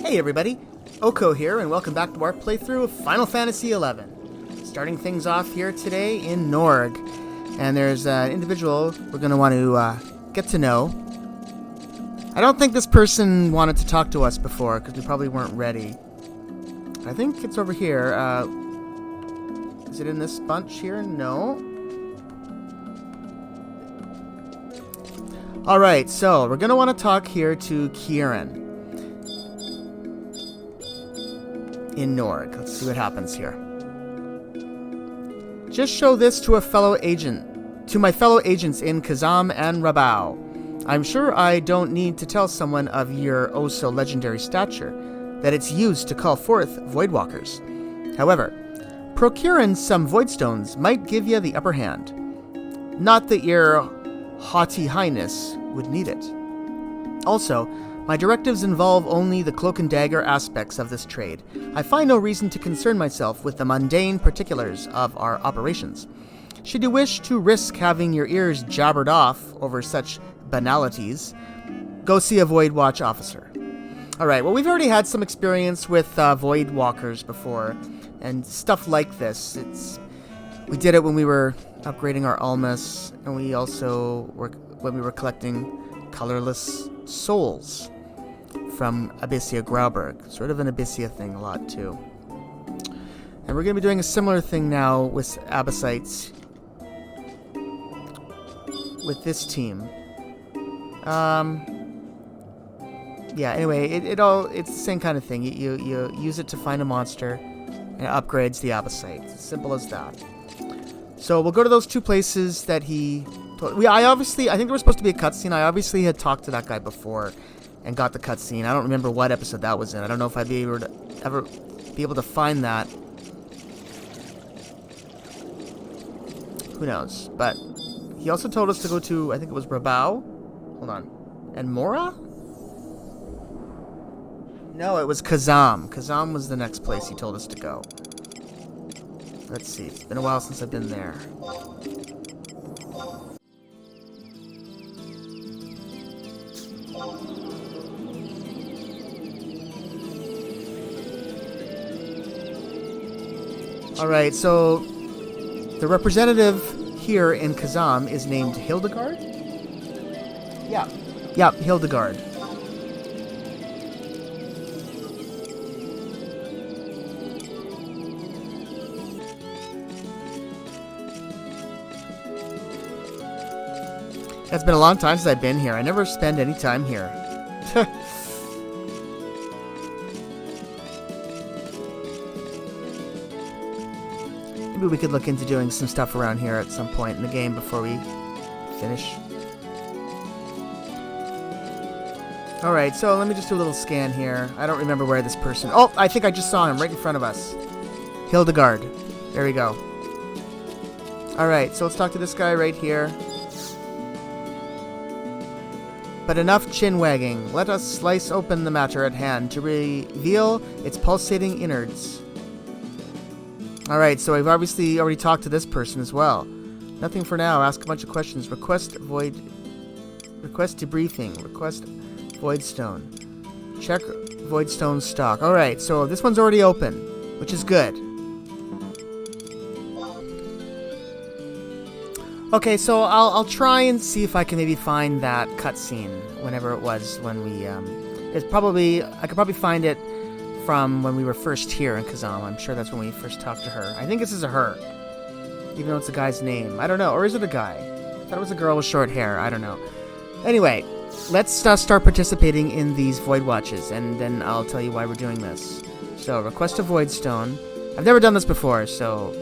Hey everybody, Oko here, and welcome back to our playthrough of Final Fantasy XI. Starting things off here today in Norg, and there's an individual we're going to want to get to know. I don't think this person wanted to talk to us before, because we probably weren't ready. I think it's over here. Is it in this bunch here? No. Alright, so we're going to want to talk here to Kieran in Norg. Let's see what happens here. Just show this to my fellow agents in Kazam and Rabao. I'm sure I don't need to tell someone of your oh-so-legendary stature that it's used to call forth Voidwalkers. However, procuring some Voidstones might give you the upper hand. Not that your haughty highness would need it. Also, my directives involve only the cloak and dagger aspects of this trade. I find no reason to concern myself with the mundane particulars of our operations. Should you wish to risk having your ears jabbered off over such banalities, go see a Voidwatch officer. Alright, well, we've already had some experience with Voidwalkers before, and stuff like this. We did it when we were upgrading our Almas, and we also when we were collecting colorless souls from Abyssia Grauberg. Sort of an Abyssia thing a lot, too. And we're going to be doing a similar thing now with Abyssites with this team. Yeah, anyway, it's the same kind of thing. You use it to find a monster, and it upgrades the Abyssite. It's as simple as that. So we'll go to those two places that he told. I think there was supposed to be a cutscene. I obviously had talked to that guy before and got the cutscene. I don't remember what episode that was in. I don't know if I'd ever be able to find that. Who knows? But he also told us to go to, I think it was Rabao. Hold on. And Mora? No, it was Kazam. Kazam was the next place he told us to go. Let's see. It's been a while since I've been there. Alright, so the representative here in Kazam is named Hildegard? Yeah, Hildegard. It's been a long time since I've been here. I never spend any time here. Maybe we could look into doing some stuff around here at some point in the game before we finish. Alright, so let me just do a little scan here. I don't remember where this person... Oh, I think I just saw him right in front of us. Hildegard. There we go. Alright, so let's talk to this guy right here. But enough chin-wagging. Let us slice open the matter at hand to reveal its pulsating innards. Alright, so I've obviously already talked to this person as well. Nothing for now. Ask a bunch of questions. Request debriefing. Request Voidstone. Check Voidstone stock. Alright, so this one's already open, which is good. Okay, so I'll try and see if I can maybe find that cutscene whenever it was when we I could probably find it from when we were first here in Kazam. I'm sure that's when we first talked to her. I think this is a her, even though it's a guy's name. I don't know, or is it a guy? I thought it was a girl with short hair. I don't know. Anyway, let's start participating in these Voidwatches, and then I'll tell you why we're doing this. So, request a Voidstone. I've never done this before, so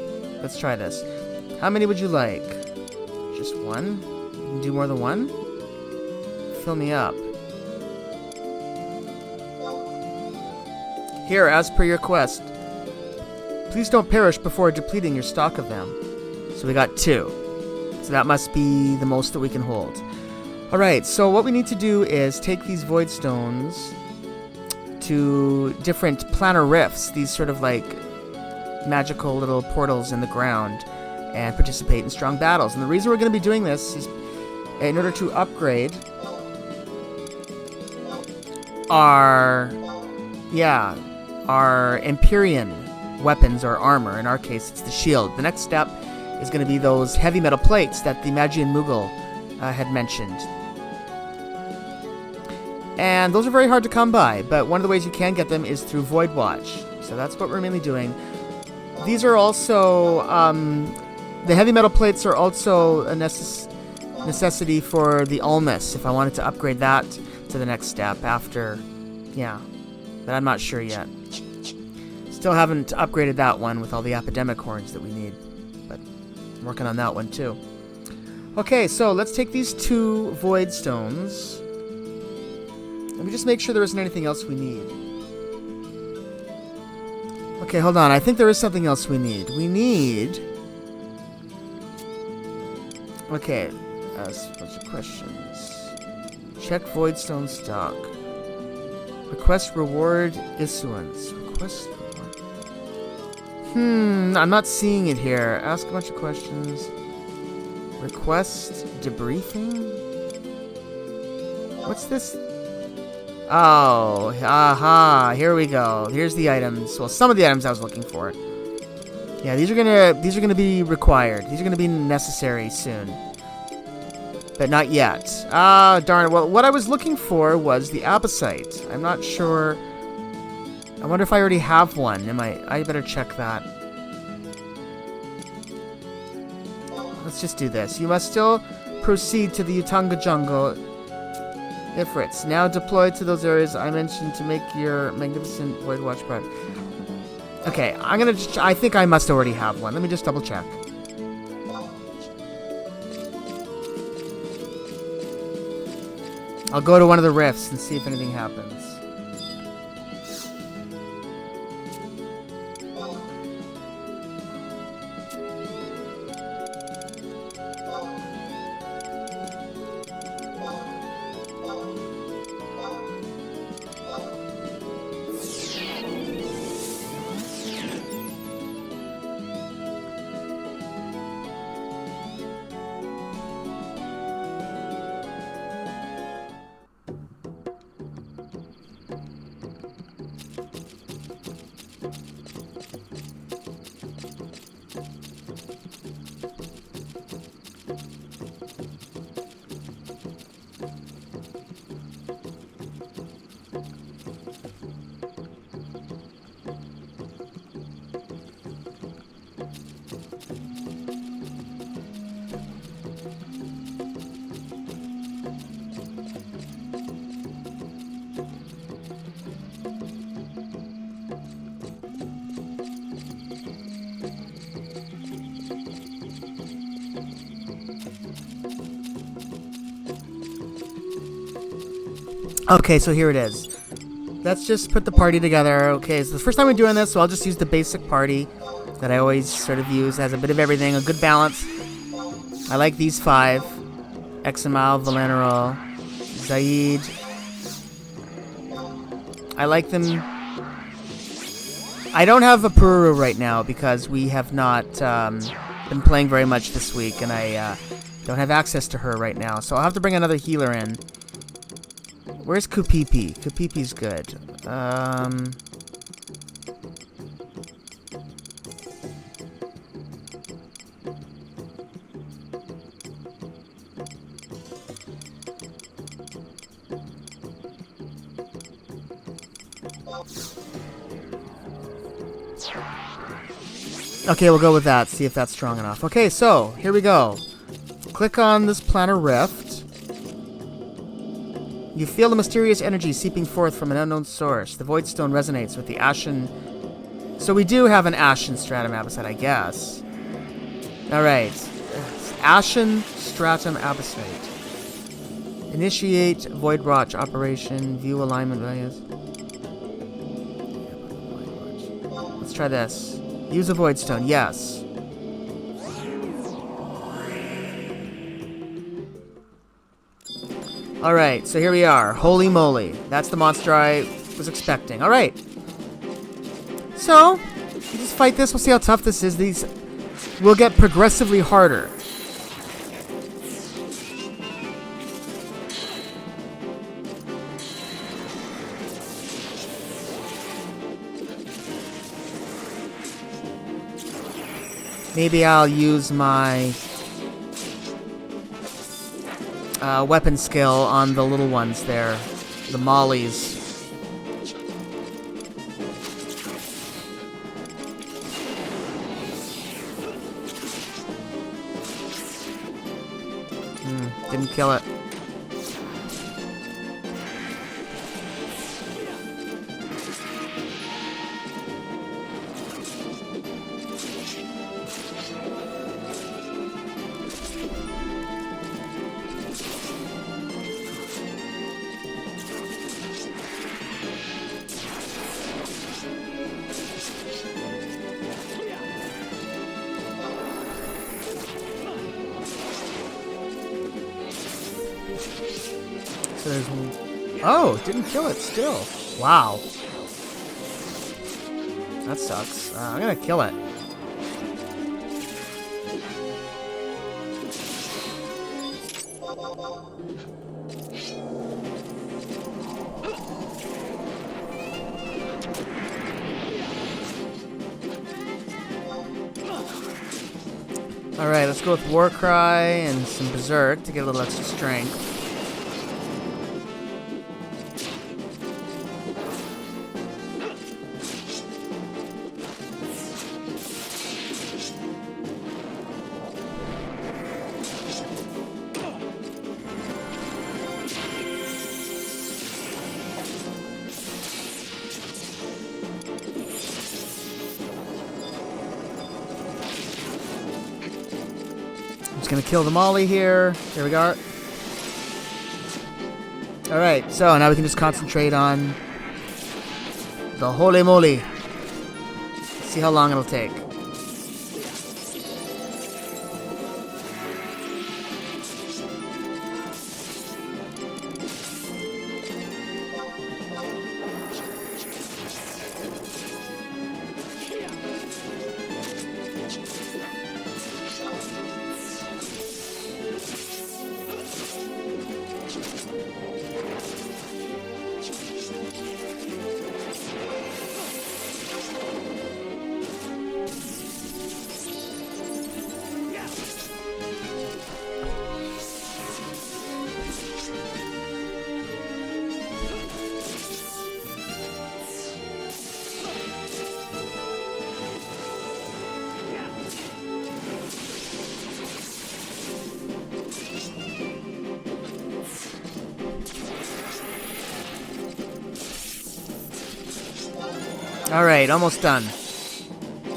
let's try this. How many would you like? Just one? You can do more than one? Fill me up. Here, as per your quest. Please don't perish before depleting your stock of them. So we got 2. So that must be the most that we can hold. Alright, so what we need to do is take these Voidstones to different planar rifts, these sort of like magical little portals in the ground, and participate in strong battles. And the reason we're going to be doing this is in order to upgrade our yeah, are Empyrean weapons or armor. In our case, it's the shield. The next step is going to be those heavy metal plates that the Magian Moogle had mentioned. And those are very hard to come by, but one of the ways you can get them is through Voidwatch. So that's what we're mainly doing. These are also, the heavy metal plates are also a necessity for the Ulmus, if I wanted to upgrade that to the next step after, yeah, but I'm not sure yet. Still haven't upgraded that one with all the epidemic horns that we need, but I'm working on that one too. Okay, so let's take these 2 void stones. Let me just make sure there isn't anything else we need. Okay, hold on. I think there is something else we need. We need... Okay, ask a bunch of questions. Check Voidstone stock. Request reward issuance. Request reward. I'm not seeing it here. Ask a bunch of questions. Request debriefing? What's this? Oh, aha! Here we go. Here's the items. Well, some of the items I was looking for. Yeah, these are gonna be required. These are gonna be necessary soon, but not yet. Ah, darn it. Well, what I was looking for was the apposite. I'm not sure. I wonder if I already have one. I better check that. Let's just do this. You must still proceed to the Utanga jungle. Ifrits, now deployed to those areas I mentioned to make your magnificent Voidwatch product. Okay, I think I must already have one. Let me just double check. I'll go to one of the rifts and see if anything happens. Okay, so here it is. Let's just put the party together. Okay, so the first time we're doing this, so I'll just use the basic party that I always sort of use. It has a bit of everything, a good balance. I like these 5. Examal, Valenerol, Zaid. I like them. I don't have a Puru right now because we have not been playing very much this week, and I don't have access to her right now. So I'll have to bring another healer in. Where's Kupipi? Kupipi's good. Okay, we'll go with that. See if that's strong enough. Okay, so here we go. Click on this planar rift. You feel the mysterious energy seeping forth from an unknown source. The Voidstone resonates with the Ashen... So we do have an Ashen Stratum Abyssite, I guess. Alright. Ashen Stratum Abyssite. Initiate Voidwatch operation. View alignment values. Let's try this. Use a Voidstone. Yes. Alright, so here we are. Holy moly. That's the monster I was expecting. Alright. So, we just fight this. We'll see how tough this is. These will get progressively harder. Maybe I'll use my weapon skill on the little ones there. The mollies. Didn't kill it. So there's... Oh, didn't kill it still. Wow. That sucks. I'm gonna kill it. Alright, let's go with Warcry and some Berserk to get a little extra strength. Just gonna kill the molly here. Here we go. Alright, so now we can just concentrate on the holy moly. See how long it'll take. Alright, almost done.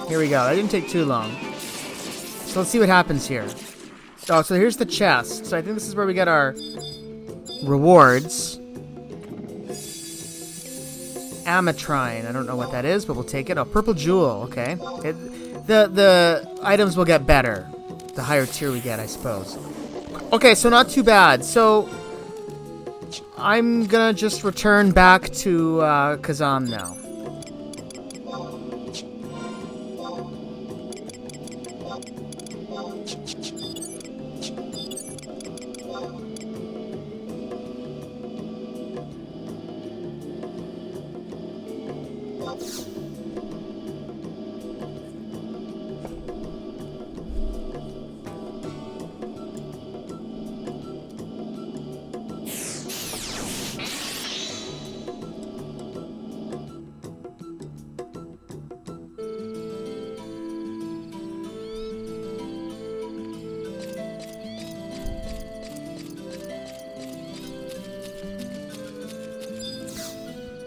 Here we go. That didn't take too long. So let's see what happens here. Oh, so here's the chest. So I think this is where we get our rewards. Amatrine. I don't know what that is, but we'll take it. Oh, purple jewel. Okay. The items will get better the higher tier we get, I suppose. Okay, so not too bad. So I'm gonna just return back to Kazam now.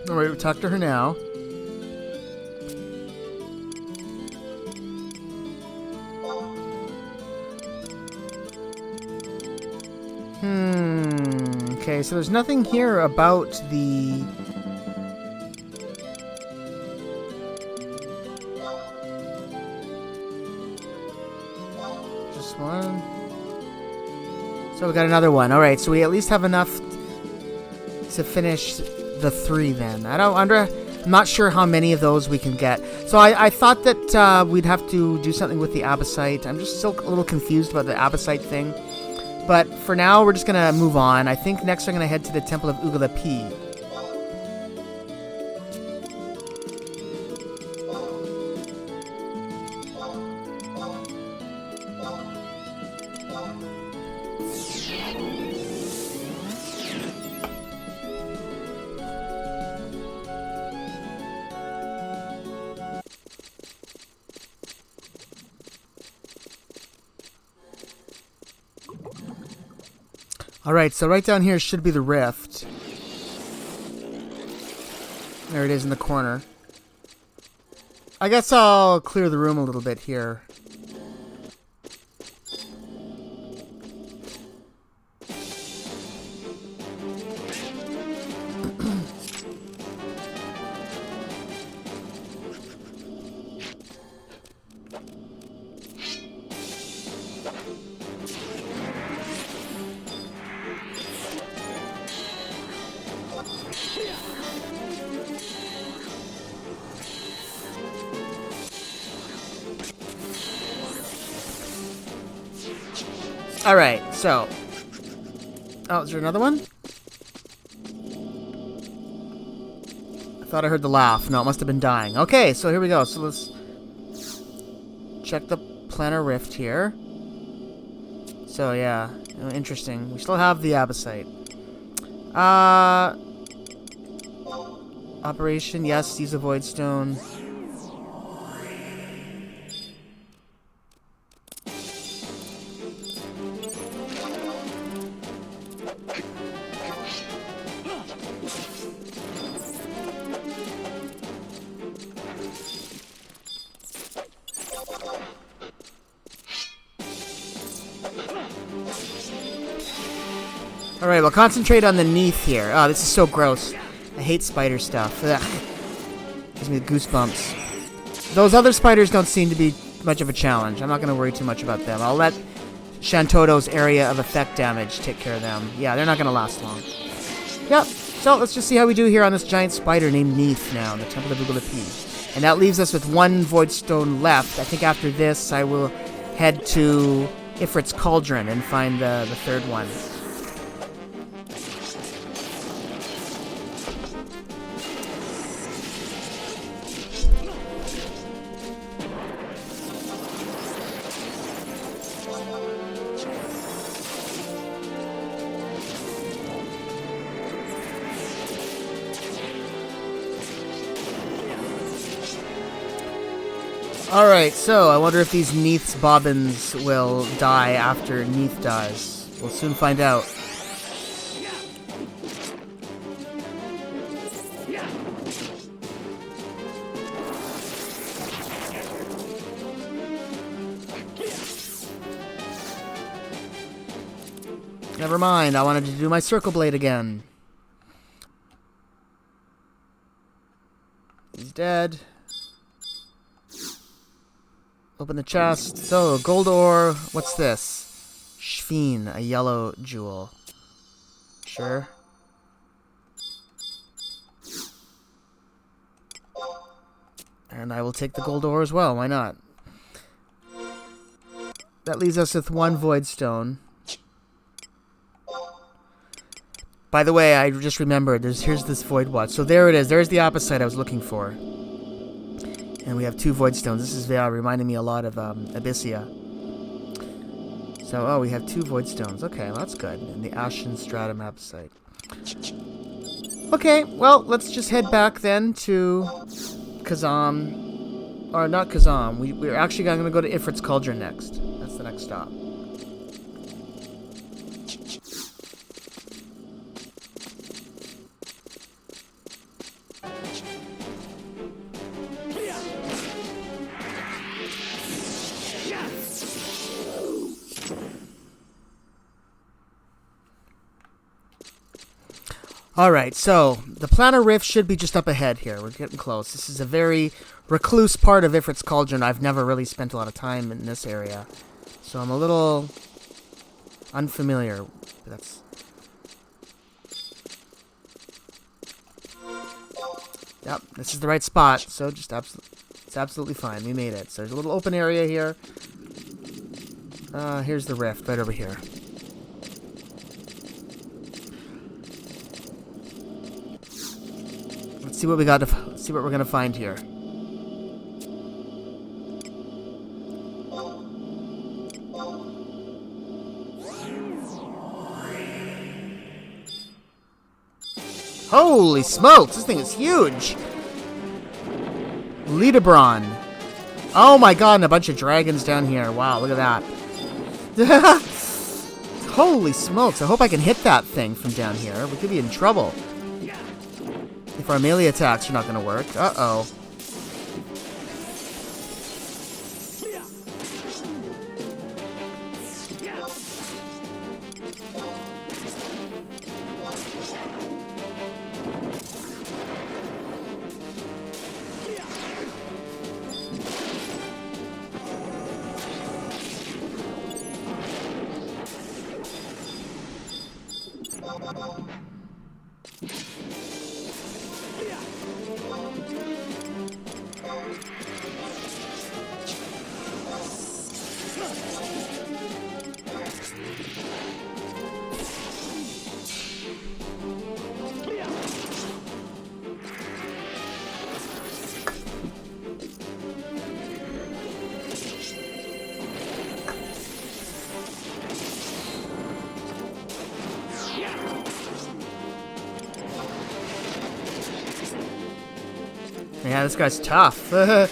Alright, we'll talk to her now. Okay, so there's nothing here about the... Just one. So we got another one. Alright, so we at least have enough to finish the 3 then. I'm not sure how many of those we can get. So I thought that we'd have to do something with the Abysite. I'm just still a little confused about the Abysite thing. But for now, we're just going to move on. I think next we're going to head to the Temple of Ugalapi. Alright, so right down here should be the rift. There it is in the corner. I guess I'll clear the room a little bit here. Alright, so... Oh, is there another one? I thought I heard the laugh. No, it must have been dying. Okay, so here we go. So let's check the planar rift here. So, yeah. Interesting. We still have the Abysite. Operation, yes. Use a Voidstone. Alright, we'll concentrate on the Neath here. Oh, this is so gross. I hate spider stuff. Ugh. Gives me the goosebumps. Those other spiders don't seem to be much of a challenge. I'm not going to worry too much about them. I'll let Shantoto's area of effect damage take care of them. Yeah, they're not going to last long. Yep, so let's just see how we do here on this giant spider named Neath now in the Temple of Ugulapi. And that leaves us with one Voidstone left. I think after this I will head to Ifrit's Cauldron and find the third one. Alright, so I wonder if these Neath's bobbins will die after Neath dies. We'll soon find out. Never mind, I wanted to do my Circle Blade again. He's dead. Open the chest. So, gold ore. What's this? Shveen, a yellow jewel. Sure. And I will take the gold ore as well. Why not? That leaves us with one Voidstone. By the way, I just remembered. Here's this Voidwatch. So there it is. There's the Abysite I was looking for. And we have two Voidstones. This is reminding me a lot of Abyssia. So, oh, we have two Voidstones. Okay, well, that's good. And the Ashen Stratum Abysite. Okay, well, let's just head back then to Kazam. Or not Kazam. We're actually going to go to Ifrit's Cauldron next. That's the next stop. Alright, so the planar rift should be just up ahead here. We're getting close. This is a very recluse part of Ifrit's Cauldron. I've never really spent a lot of time in this area. So I'm a little unfamiliar. That's... Yep, this is the right spot. So just it's absolutely fine. We made it. So there's a little open area here. Here's the rift right over here. See what we got to see what we're gonna find here. Holy smokes, this thing is huge! Leadabron. Oh my god, and a bunch of dragons down here. Wow, look at that. Holy smokes, I hope I can hit that thing from down here. We could be in trouble. If our melee attacks are not going to work. Uh-oh. Yeah, this guy's tough. I'm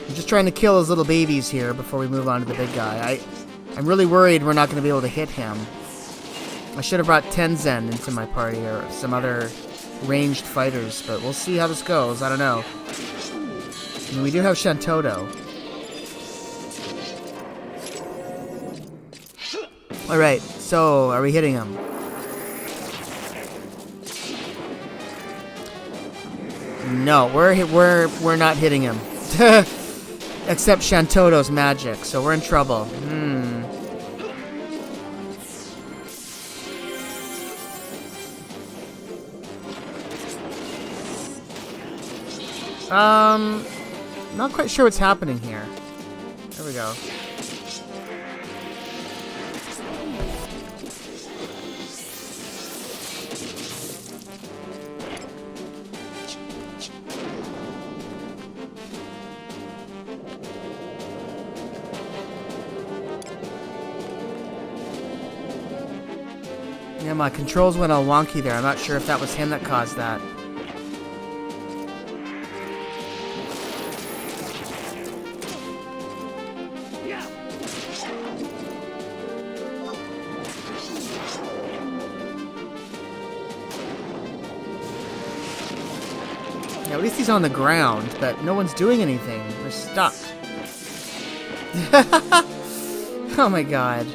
just trying to kill those little babies here before we move on to the big guy. I'm really worried we're not going to be able to hit him. I should have brought Tenzin into my party or some other ranged fighters, but we'll see how this goes. I don't know. I mean, we do have Shantoto. Alright, so are we hitting him? No, we're not hitting him. Except Shantoto's magic, so we're in trouble. Not quite sure what's happening here. There we go. Yeah, my controls went all wonky there. I'm not sure if that was him that caused that. Yeah, at least he's on the ground, but no one's doing anything. We're stuck. Oh my god.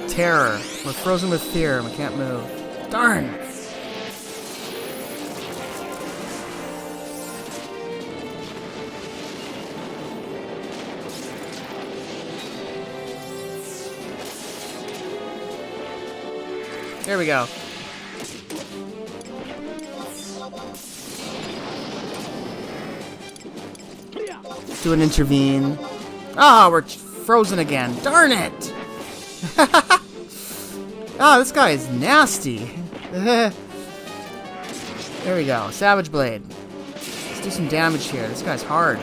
Terror. We're frozen with fear. We can't move. Darn! There we go. Let's do an intervene. Ah, we're frozen again. Darn it! Oh, this guy is nasty. There we go. Savage Blade. Let's do some damage here. This guy's hard.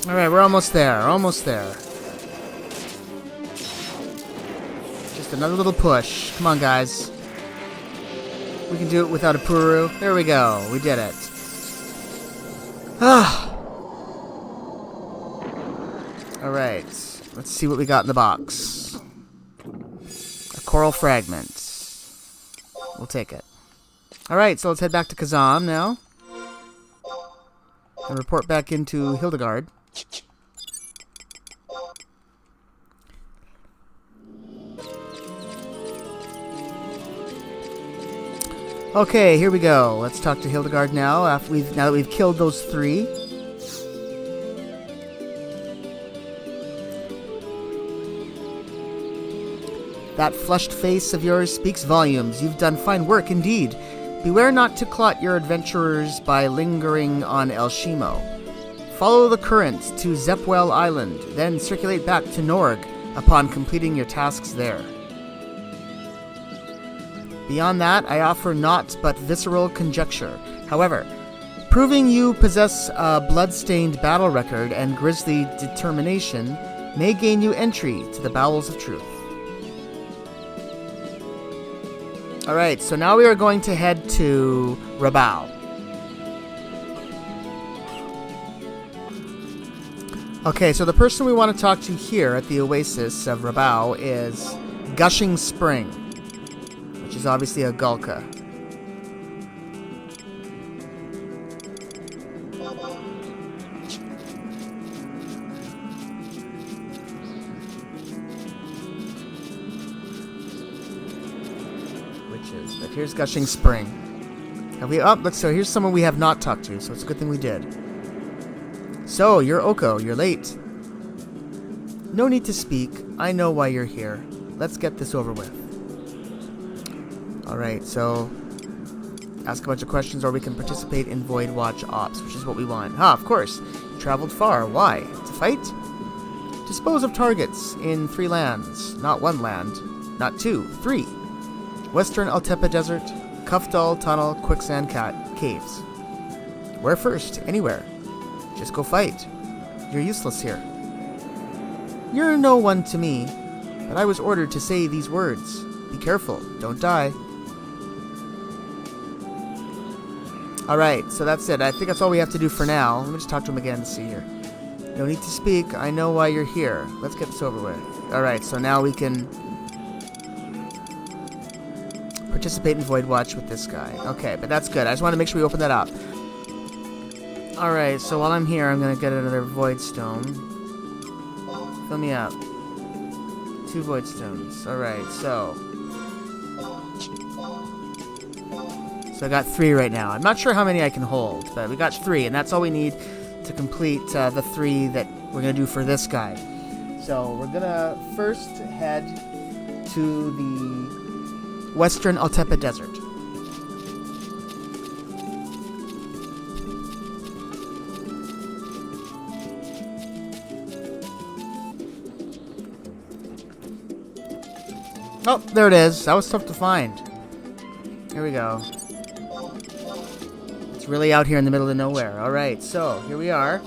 Alright, we're almost there. Almost there. Just another little push. Come on, guys. We can do it without a Puru. There we go. We did it. Ah. Alright. Let's see what we got in the box. A coral fragment. We'll take it. Alright, so let's head back to Kazam now. And report back into Hildegard. Okay, here we go. Let's talk to Hildegard now. Now that we've killed those three. That flushed face of yours speaks volumes. You've done fine work indeed. Beware not to clot your adventurers by lingering on El Shimo. Follow the current to Zepwell Island, then circulate back to Norg upon completing your tasks there. Beyond that, I offer naught but visceral conjecture. However, proving you possess a blood-stained battle record and grisly determination may gain you entry to the bowels of truth. Alright, so now we are going to head to Rabao. Okay, so the person we want to talk to here at the Oasis of Rabao is Gushing Spring, which is obviously a Gulka. But here's Gushing Spring. Have we so here's someone we have not talked to, so it's a good thing we did. So, you're Oko, you're late. No need to speak, I know why you're here. Let's get this over with. Alright, so ask a bunch of questions or we can participate in Voidwatch ops, which is what we want. Of course. You traveled far. Why? To fight? Dispose of targets in 3 lands. Not 1 land. Not 2. 3. Western Altepa Desert, Kufdal Tunnel, Quicksand Caves. Where first? Anywhere. Just go fight. You're useless here. You're no one to me, but I was ordered to say these words. Be careful, don't die. Alright, so that's it. I think that's all we have to do for now. Let me just talk to him again to see here. No need to speak, I know why you're here. Let's get this over with. Alright, so now we can participate in Voidwatch with this guy. Okay, but that's good. I just want to make sure we open that up. Alright, so while I'm here, I'm going to get another Void Stone. Fill me up. 2 Void Stones. Alright, so I got 3 right now. I'm not sure how many I can hold, but we got 3, and that's all we need to complete the 3 that we're going to do for this guy. So we're going to first head to the Western Altepa Desert. Oh, there it is. That was tough to find. Here we go. It's really out here in the middle of nowhere. Alright, so here we are.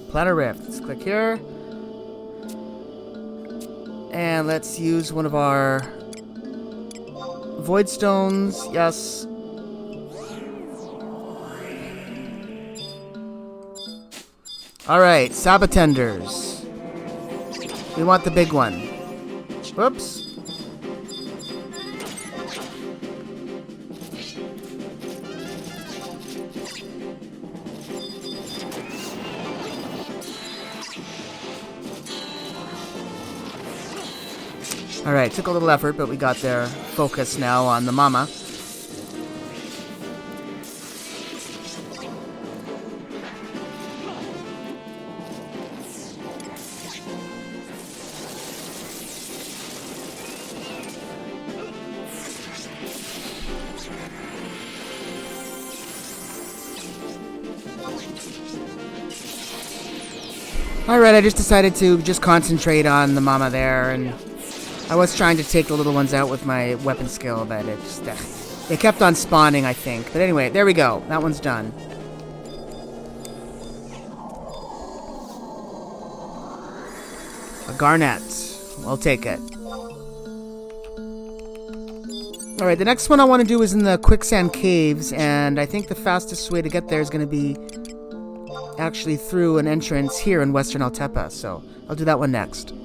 Planar Rift. Let's click here. And let's use one of our Void Stones. Yes. Alright, Sabotenders. We want the big one. Whoops. Alright, took a little effort, but we got there. Focus now on the mama. Alright, I just decided to just concentrate on the mama there, and I was trying to take the little ones out with my weapon skill, but it just, they kept on spawning, I think. But anyway, there we go. That one's done. A Garnet. We'll take it. Alright, the next one I want to do is in the Quicksand Caves, and I think the fastest way to get there is going to be actually through an entrance here in Western Altepa, so I'll do that one next.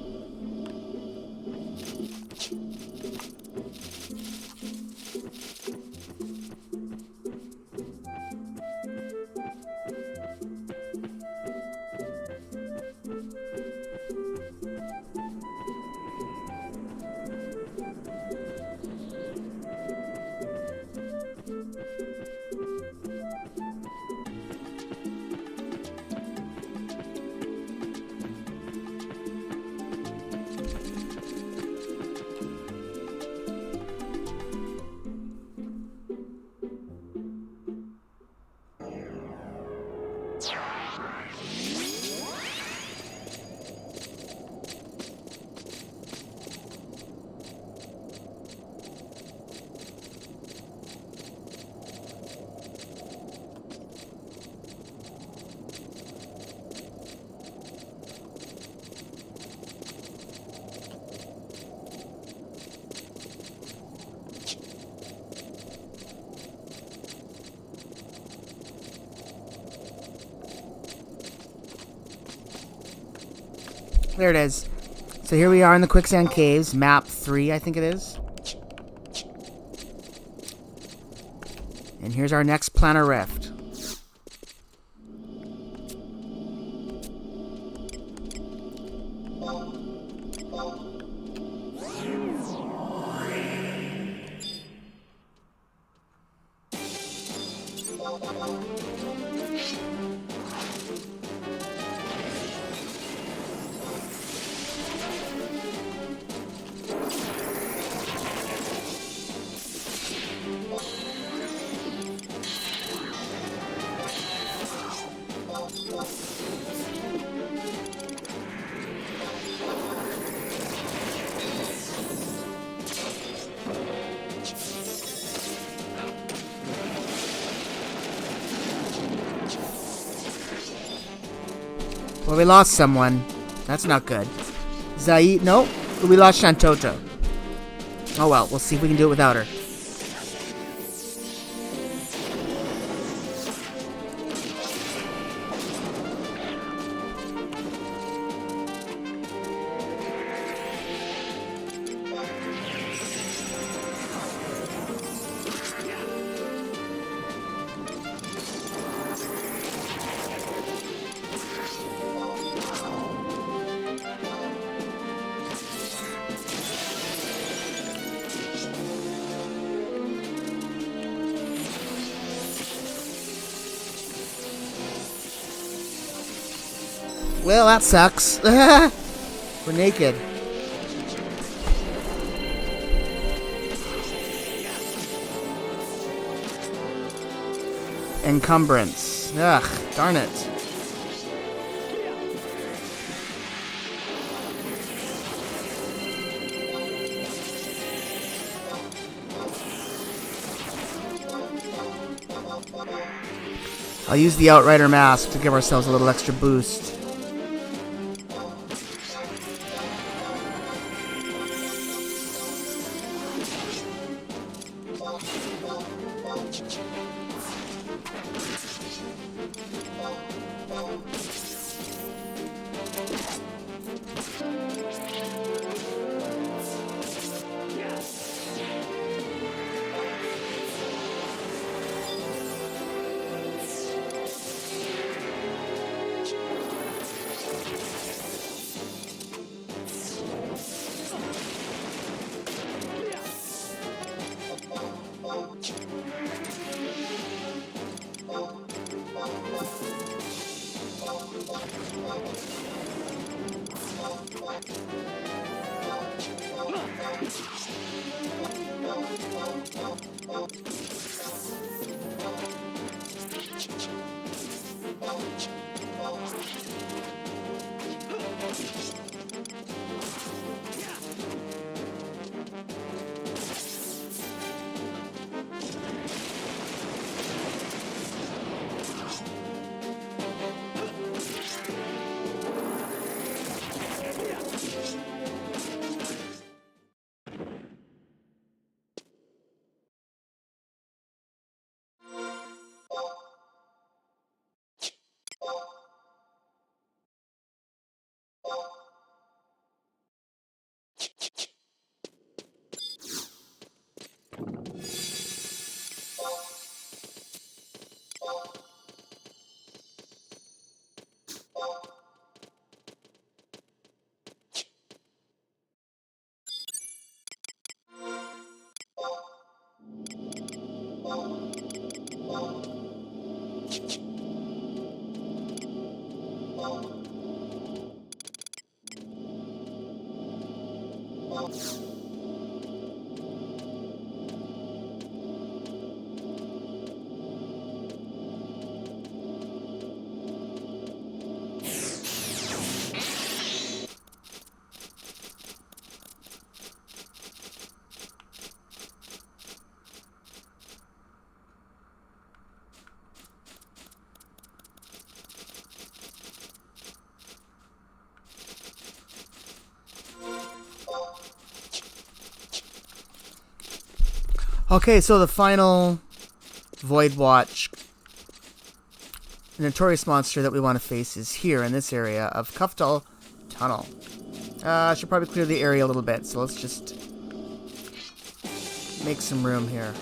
There it is. So here we are in the Quicksand Caves, map 3, I think it is. And here's our next planar rift. Well, we lost someone. That's not good. Zaid, no, we lost Shantota. Oh well, we'll see if we can do it without her. Well, that sucks. We're naked. Encumbrance. Ugh, darn it. I'll use the Outrider mask to give ourselves a little extra boost. Okay, so the final Voidwatch notorious monster that we want to face is here in this area of Kuftal tunnel. I should probably clear the area a little bit, so let's just make some room here.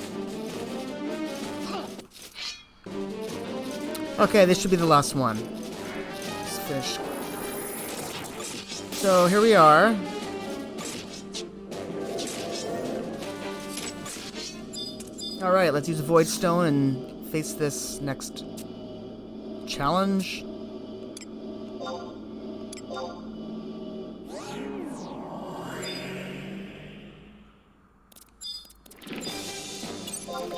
Okay, this should be the last one. Let's finish. So here we are. Alright, let's use a Void Stone and face this next challenge.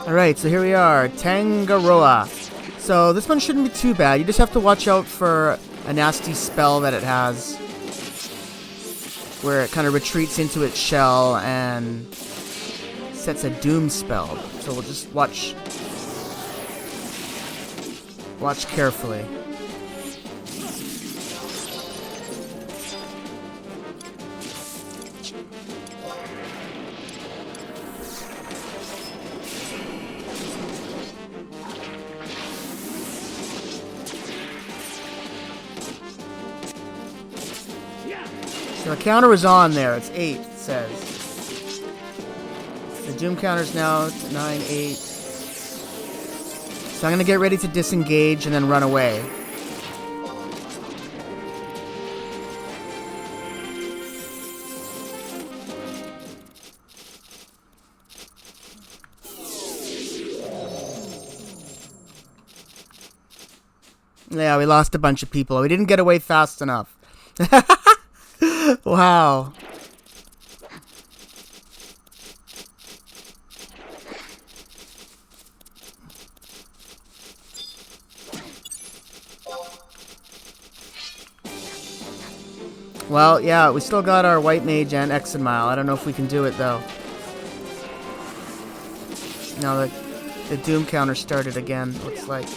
Alright, so here we are, Tangaroa. So this one shouldn't be too bad. You just have to watch out for a nasty spell that it has, where it kind of retreats into its shell and sets a doom spell. So we'll just watch carefully. So the counter is on there. It's 8, it says. The doom counter's now 9, 8. So I'm going to get ready to disengage and then run away. Yeah, we lost a bunch of people. We didn't get away fast enough. Wow. Well, yeah, we still got our White Mage and Exit Mile. I don't know if we can do it, though. No, the Doom counter started again, looks like.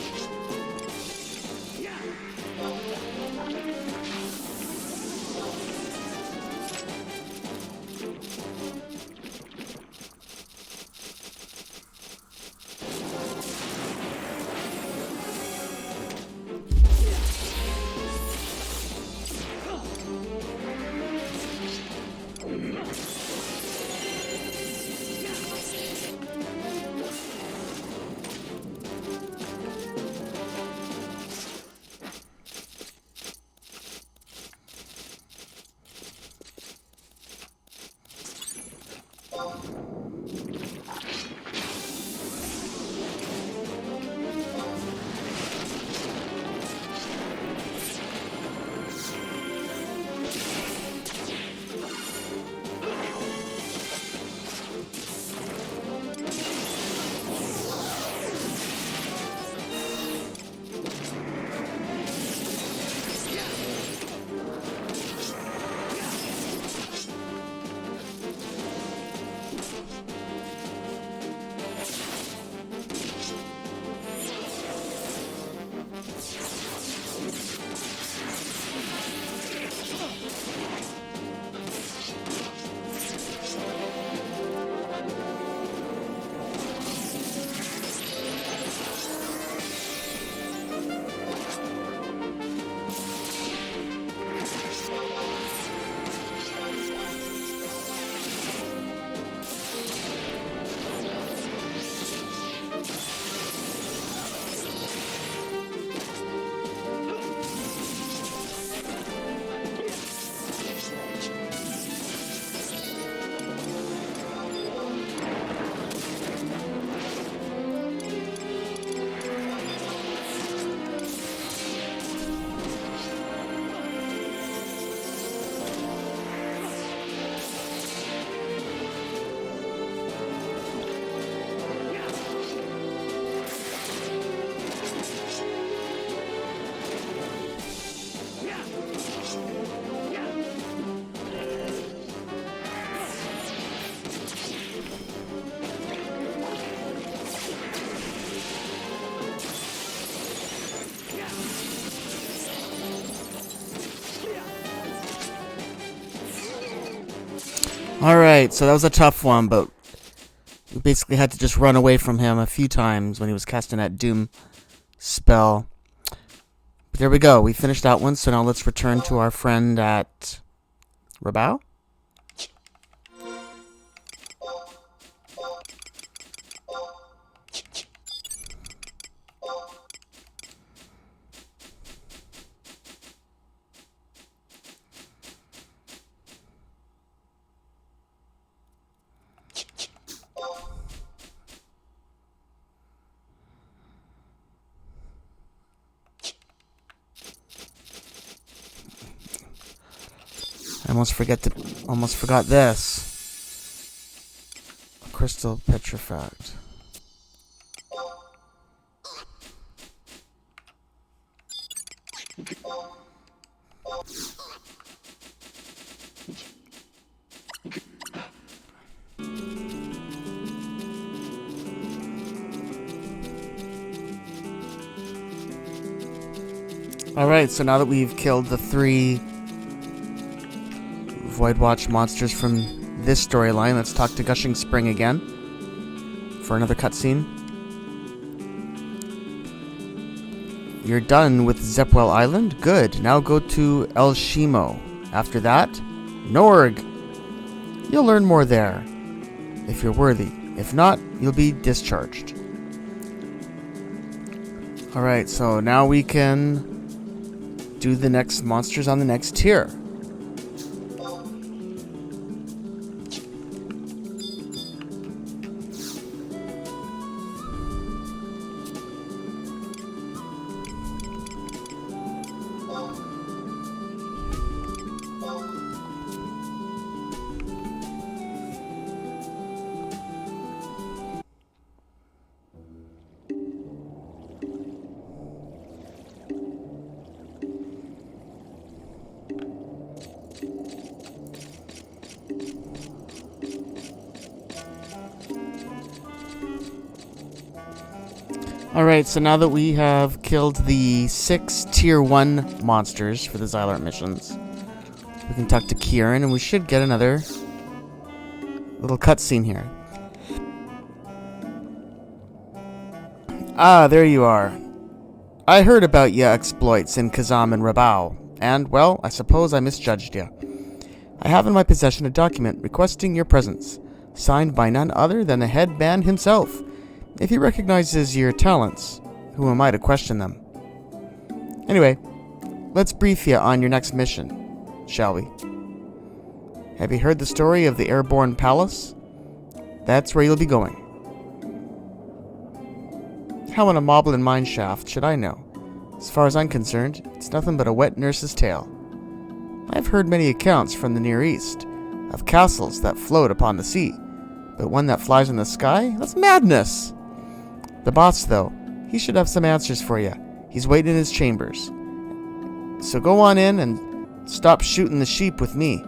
Alright, so that was a tough one, but we basically had to just run away from him a few times when he was casting that Doom spell. There we go. We finished that one, so now let's return to our friend at Rabao. I almost forgot this. Crystal petrifact. Alright, so now that we've killed the 3 Voidwatch monsters from this storyline, let's talk to Gushing Spring again for another cutscene. You're done with Zepwell Island? Good. Now go to El Shimo. After that, Norg. You'll learn more there, if you're worthy. If not, you'll be discharged. Alright, so now we can do the next monsters on the next tier. Alright, so now that we have killed the 6 Tier 1 monsters for the Xylart missions, we can talk to Kieran, and we should get another little cutscene here. Ah, there you are. I heard about ya exploits in Kazam and Rabao, and, well, I suppose I misjudged ya. I have in my possession a document requesting your presence, signed by none other than the head man himself. If he recognizes your talents, who am I to question them? Anyway, let's brief you on your next mission, shall we? Have you heard the story of the Airborne Palace? That's where you'll be going. How in a Moblin mineshaft should I know? As far as I'm concerned, it's nothing but a wet nurse's tale. I've heard many accounts from the Near East of castles that float upon the sea, but one that flies in the sky? That's madness! The boss, though, he should have some answers for you. He's waiting in his chambers. So go on in and stop shooting the sheep with me.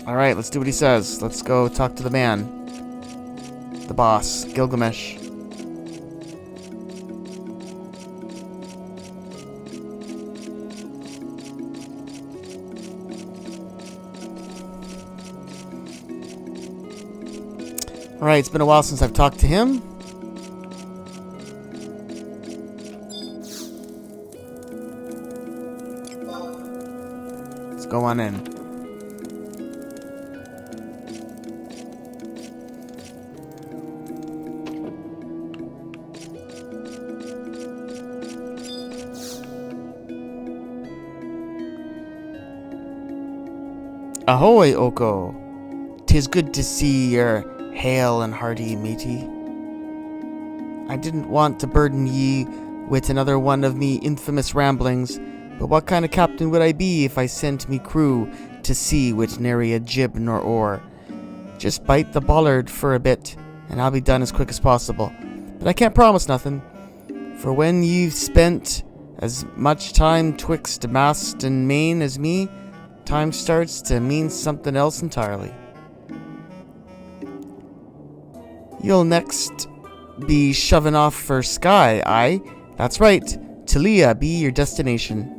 Alright, let's do what he says. Let's go talk to the man. The boss, Gilgamesh. Alright, it's been a while since I've talked to him. Let's go on in. Ahoy, Oko. 'Tis good to see your hail and hearty, matey. I didn't want to burden ye with another one of me infamous ramblings, but what kind of captain would I be if I sent me crew to sea with nary a jib nor oar? Just bite the bollard for a bit, and I'll be done as quick as possible. But I can't promise nothing, for when you've spent as much time twixt mast and main as me, time starts to mean something else entirely. You'll next be shoving off for Sky, aye? That's right, Talia be your destination.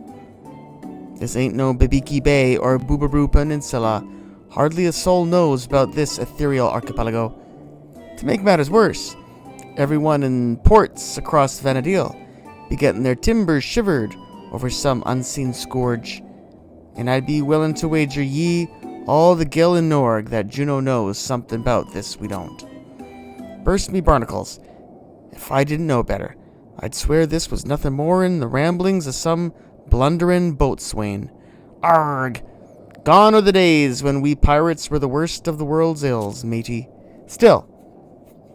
This ain't no Bibiki Bay or Boobaroo Peninsula. Hardly a soul knows about this ethereal archipelago. To make matters worse, everyone in ports across Vanadil be getting their timbers shivered over some unseen scourge. And I'd be willing to wager ye all the Gil and Norg that Juno knows something about this we don't. Burst me barnacles. If I didn't know better, I'd swear this was nothing more than the ramblings of some blundering boatswain. Arg! Gone are the days when we pirates were the worst of the world's ills, matey. Still,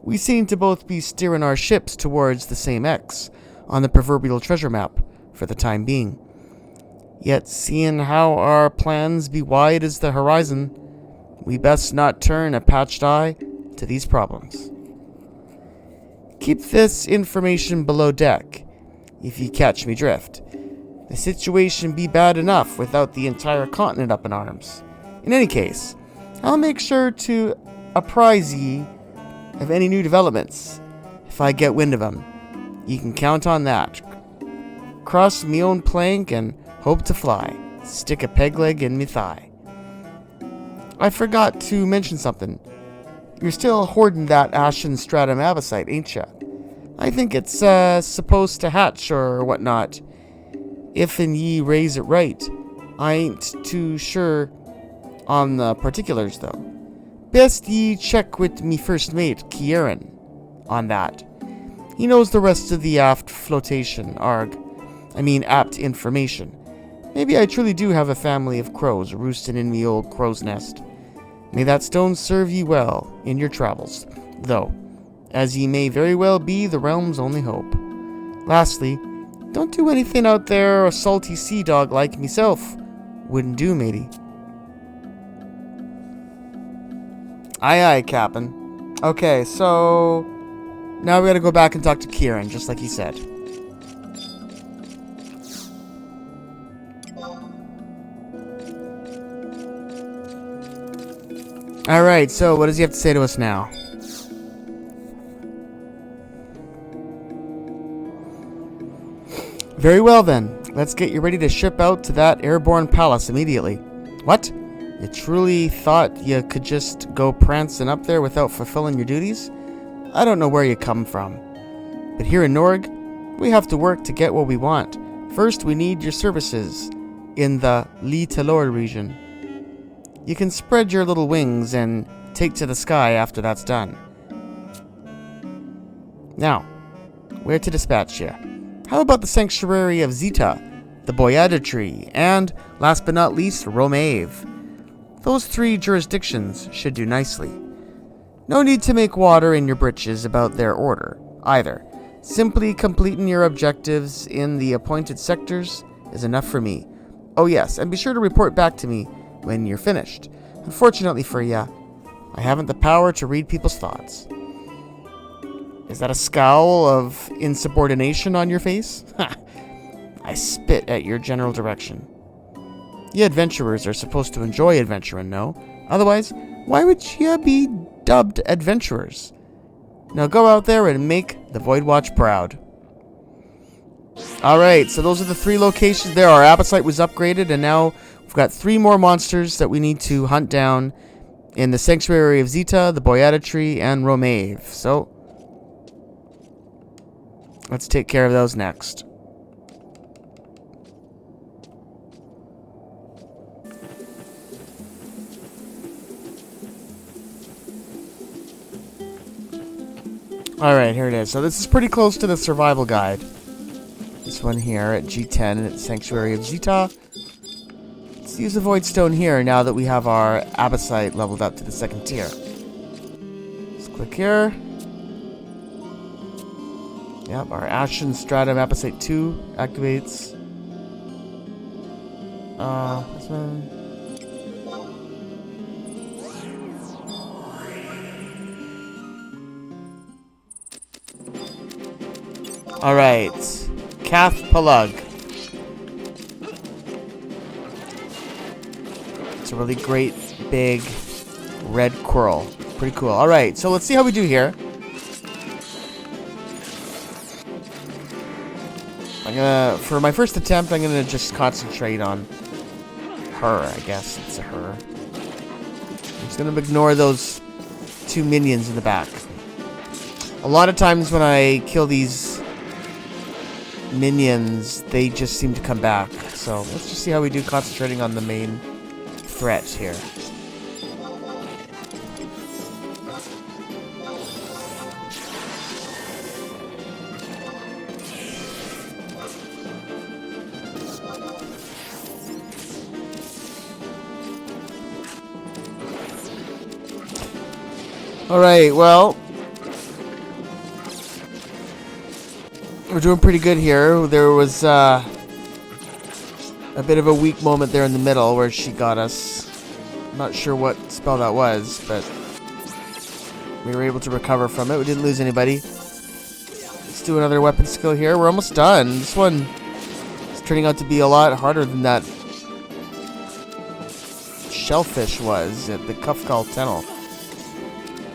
we seem to both be steering our ships towards the same X on the proverbial treasure map for the time being. Yet, seeing how our plans be wide as the horizon, we best not turn a patched eye to these problems. Keep this information below deck, if ye catch me drift. The situation be bad enough without the entire continent up in arms. In any case, I'll make sure to apprise ye of any new developments if I get wind of 'em. Ye can count on that. Cross me own plank and hope to fly. Stick a peg leg in me thigh. I forgot to mention something. You're still hoarding that ashen stratum abysite, ain't ya? I think it's supposed to hatch or whatnot. If and ye raise it right. I ain't too sure on the particulars, though. Best ye check with me first mate, Kieran, on that. He knows the rest of the aft flotation, apt information. Maybe I truly do have a family of crows roosting in me old crow's nest. May that stone serve ye well in your travels, though, as ye may very well be the realm's only hope. Lastly, don't do anything out there a salty sea dog like meself wouldn't do, matey. Aye, aye, Captain. Okay, so now we gotta go back and talk to Kieran, just like he said. Alright, so what does he have to say to us now? Very well then, let's get you ready to ship out to that airborne palace immediately. What? You truly thought you could just go prancing up there without fulfilling your duties? I don't know where you come from. But here in Norg, we have to work to get what we want. First, we need your services in the Lee Talor region. You can spread your little wings and take to the sky after that's done. Now, where to dispatch you? How about the Sanctuary of Zeta, the Boyada Tree, and, last but not least, Romave? Those 3 jurisdictions should do nicely. No need to make water in your britches about their order, either. Simply completing your objectives in the appointed sectors is enough for me. Oh yes, and be sure to report back to me when you're finished. Unfortunately for ya, I haven't the power to read people's thoughts. Is that a scowl of insubordination on your face? Ha! I spit at your general direction. You adventurers are supposed to enjoy adventuring, no? Otherwise, why would you be dubbed adventurers? Now go out there and make the Voidwatch proud. Alright, so those are the 3 locations there. Our Abysite was upgraded, and now we've got 3 more monsters that we need to hunt down in the Sanctuary of Zeta, the Boyada Tree, and Romave. So, let's take care of those next. Alright, here it is. So this is pretty close to the survival guide. This one here at G10 at Sanctuary of Zeta. Let's use the Void Stone here now that we have our Abysite leveled up to the 2nd tier. Let's click here. Yep, our Ashen Stratum Abysite 2 activates. This one. Alright, Kath Palug. It's a really great, big, red coral. Pretty cool. Alright, so let's see how we do here. For my first attempt, I'm gonna just concentrate on her, I guess. It's a her. I'm just gonna ignore those 2 minions in the back. A lot of times when I kill these minions, they just seem to come back. So let's just see how we do concentrating on the main threat here. Alright, well, we're doing pretty good here. There was a bit of a weak moment there in the middle where she got us. I'm not sure what spell that was, but we were able to recover from it. We didn't lose anybody. Let's do another weapon skill here. We're almost done. This one is turning out to be a lot harder than that shellfish was at the Kufkal Tunnel.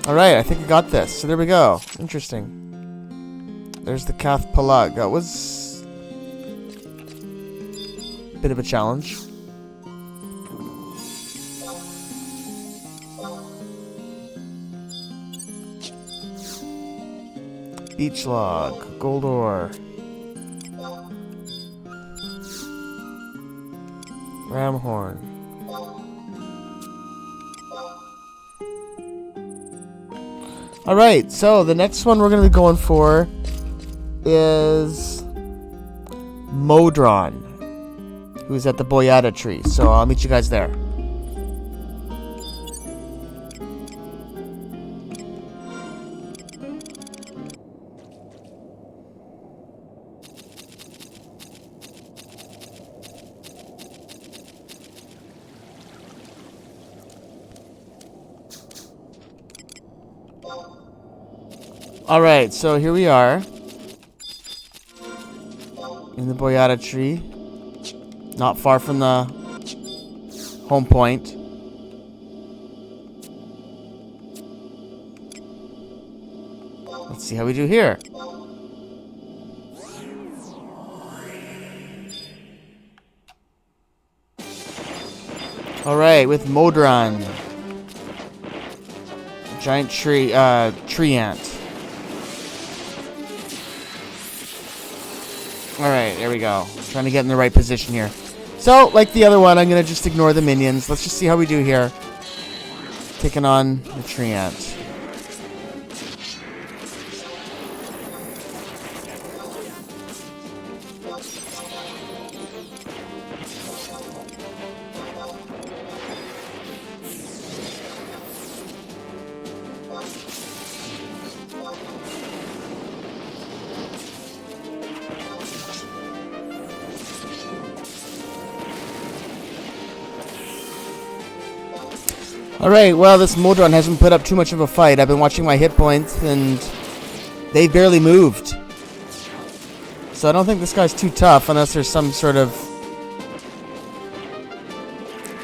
Alright, I think we got this. So there we go. Interesting. There's the Kath Palag. That was a bit of a challenge. Beach log. Gold ore. Ram horn. Alright, so the next one we're going to be going for is Modron, who's at the Boyata tree. So I'll meet you guys there. Alright, so here we are in the Boyata tree, not far from the home point. Let's see how we do here. Alright, with Modron. Giant tree ant. Alright, there we go. Trying to get in the right position here. So, like the other one, I'm going to just ignore the minions. Let's just see how we do here. Taking on the tree ant. Alright, well, this Modron hasn't put up too much of a fight. I've been watching my hit points, and they barely moved. So I don't think this guy's too tough, unless there's some sort of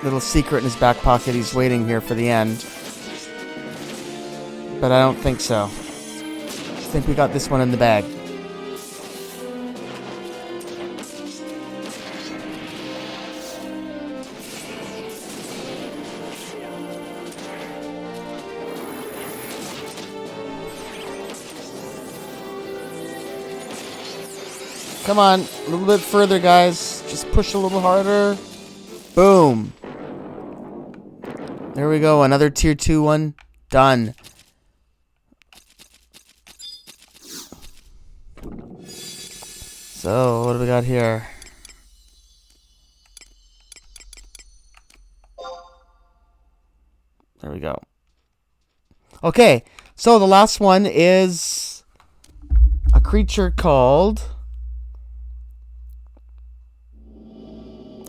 little secret in his back pocket he's waiting here for the end. But I don't think so. I think we got this one in the bag. Come on, a little bit further, guys. Just push a little harder. Boom. There we go. Another tier 2 one. Done. So, what do we got here? There we go. Okay, so the last one is a creature called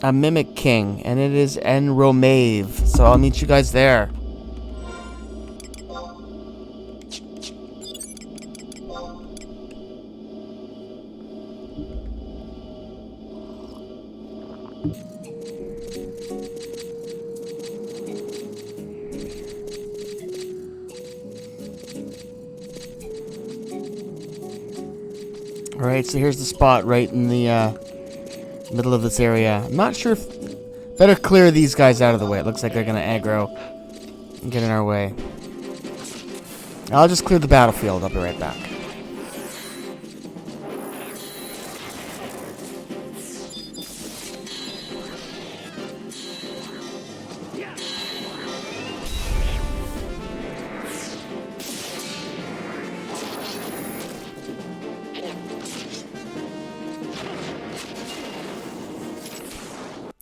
a Mimic King, and it is Enromave. So I'll meet you guys there. Alright, so here's the spot right in the middle of this area. I'm not sure if... Better clear these guys out of the way. It looks like they're going to aggro and get in our way. I'll just clear the battlefield. I'll be right back.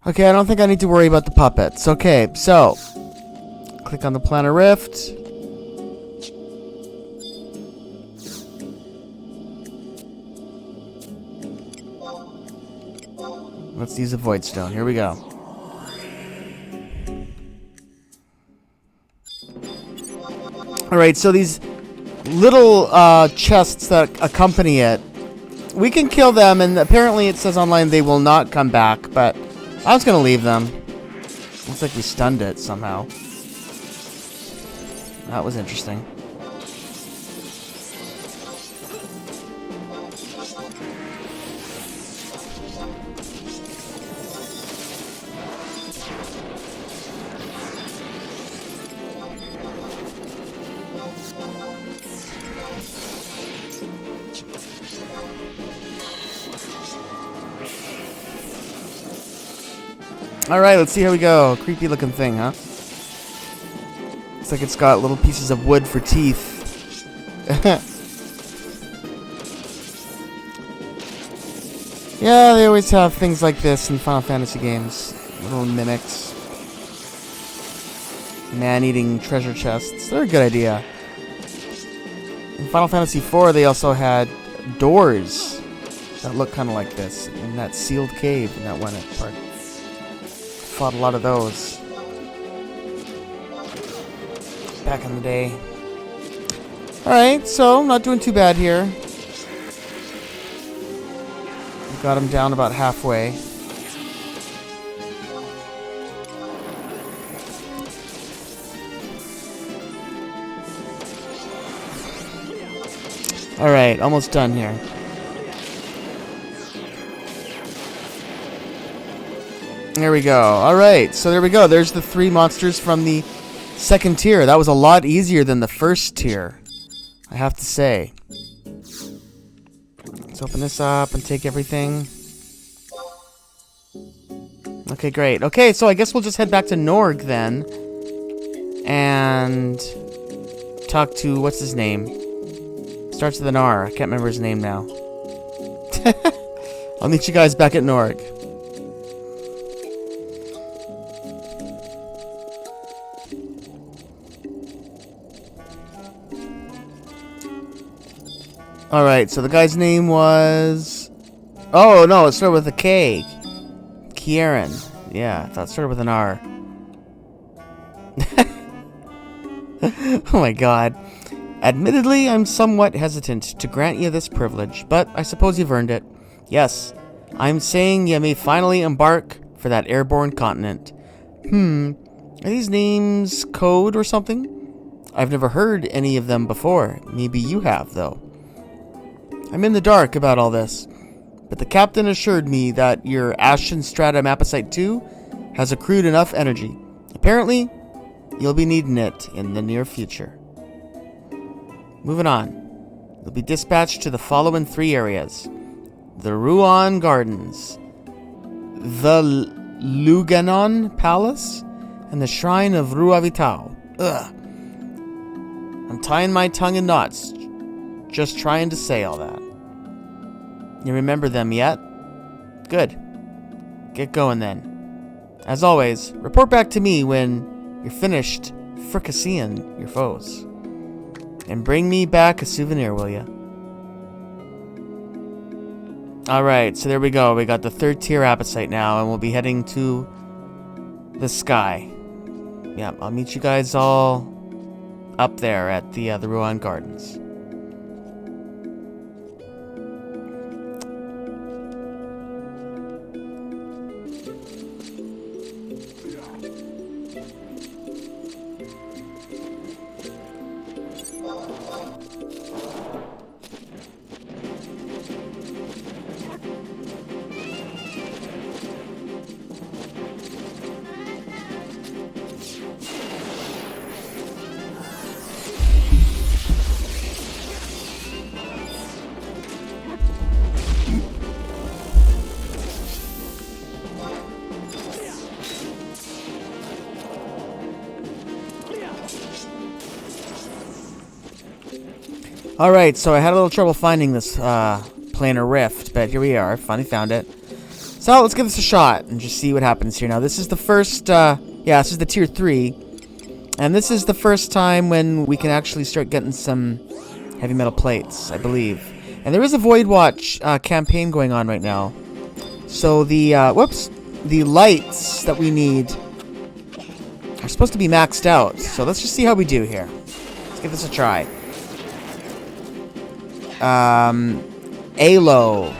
Okay, I don't think I need to worry about the puppets. Okay, so click on the planar rift. Let's use a void stone. Here we go. Alright, so these little chests that accompany it, we can kill them, and apparently it says online they will not come back, but I was going to leave them. Looks like we stunned it somehow. That was interesting. Alright, let's see how we go. Creepy looking thing, huh? Looks like it's got little pieces of wood for teeth. Yeah, they always have things like this in Final Fantasy games. Little mimics. Man-eating treasure chests. They're a good idea. In Final Fantasy IV, they also had doors that look kind of like this. In that sealed cave in that one part. Fought a lot of those back in the day. Alright, so not doing too bad here. We got him down about halfway. Alright, almost done here. There we go. Alright, so there we go. There's the 3 monsters from the second tier. That was a lot easier than the first tier, I have to say. Let's open this up and take everything. Okay, great. Okay, so I guess we'll just head back to Norg then. And talk to, what's his name? Starts with an R. I can't remember his name now. I'll meet you guys back at Norg. Alright, so the guy's name was... Oh, no, it started with a K. Kieran. Yeah, I thought it started with an R. Oh my god. Admittedly, I'm somewhat hesitant to grant you this privilege, but I suppose you've earned it. Yes, I'm saying you may finally embark for that airborne continent. Are these names code or something? I've never heard any of them before. Maybe you have, though. I'm in the dark about all this, but the captain assured me that your Ashen Stratum Apposite 2 has accrued enough energy. Apparently, you'll be needing it in the near future. Moving on. You'll be dispatched to the following 3 areas. The Ruan Gardens, the Luganon Palace, and the Shrine of Ruavitao. Ugh. I'm tying my tongue in knots just trying to say all that. You remember them yet? Good. Get going then. As always, report back to me when you're finished fricasseeing your foes. And bring me back a souvenir, will ya? Alright, so there we go. We got the 3rd tier Apposite now, and we'll be heading to the sky. Yeah, I'll meet you guys all up there at the Ruan Gardens. Alright, so I had a little trouble finding this planar rift, but here we are. Finally found it. So let's give this a shot and just see what happens here. Now, this is the first, this is the tier 3. And this is the first time when we can actually start getting some heavy metal plates, I believe. And there is a Voidwatch campaign going on right now. So the, the lights that we need are supposed to be maxed out. So let's just see how we do here. Let's give this a try. ALO.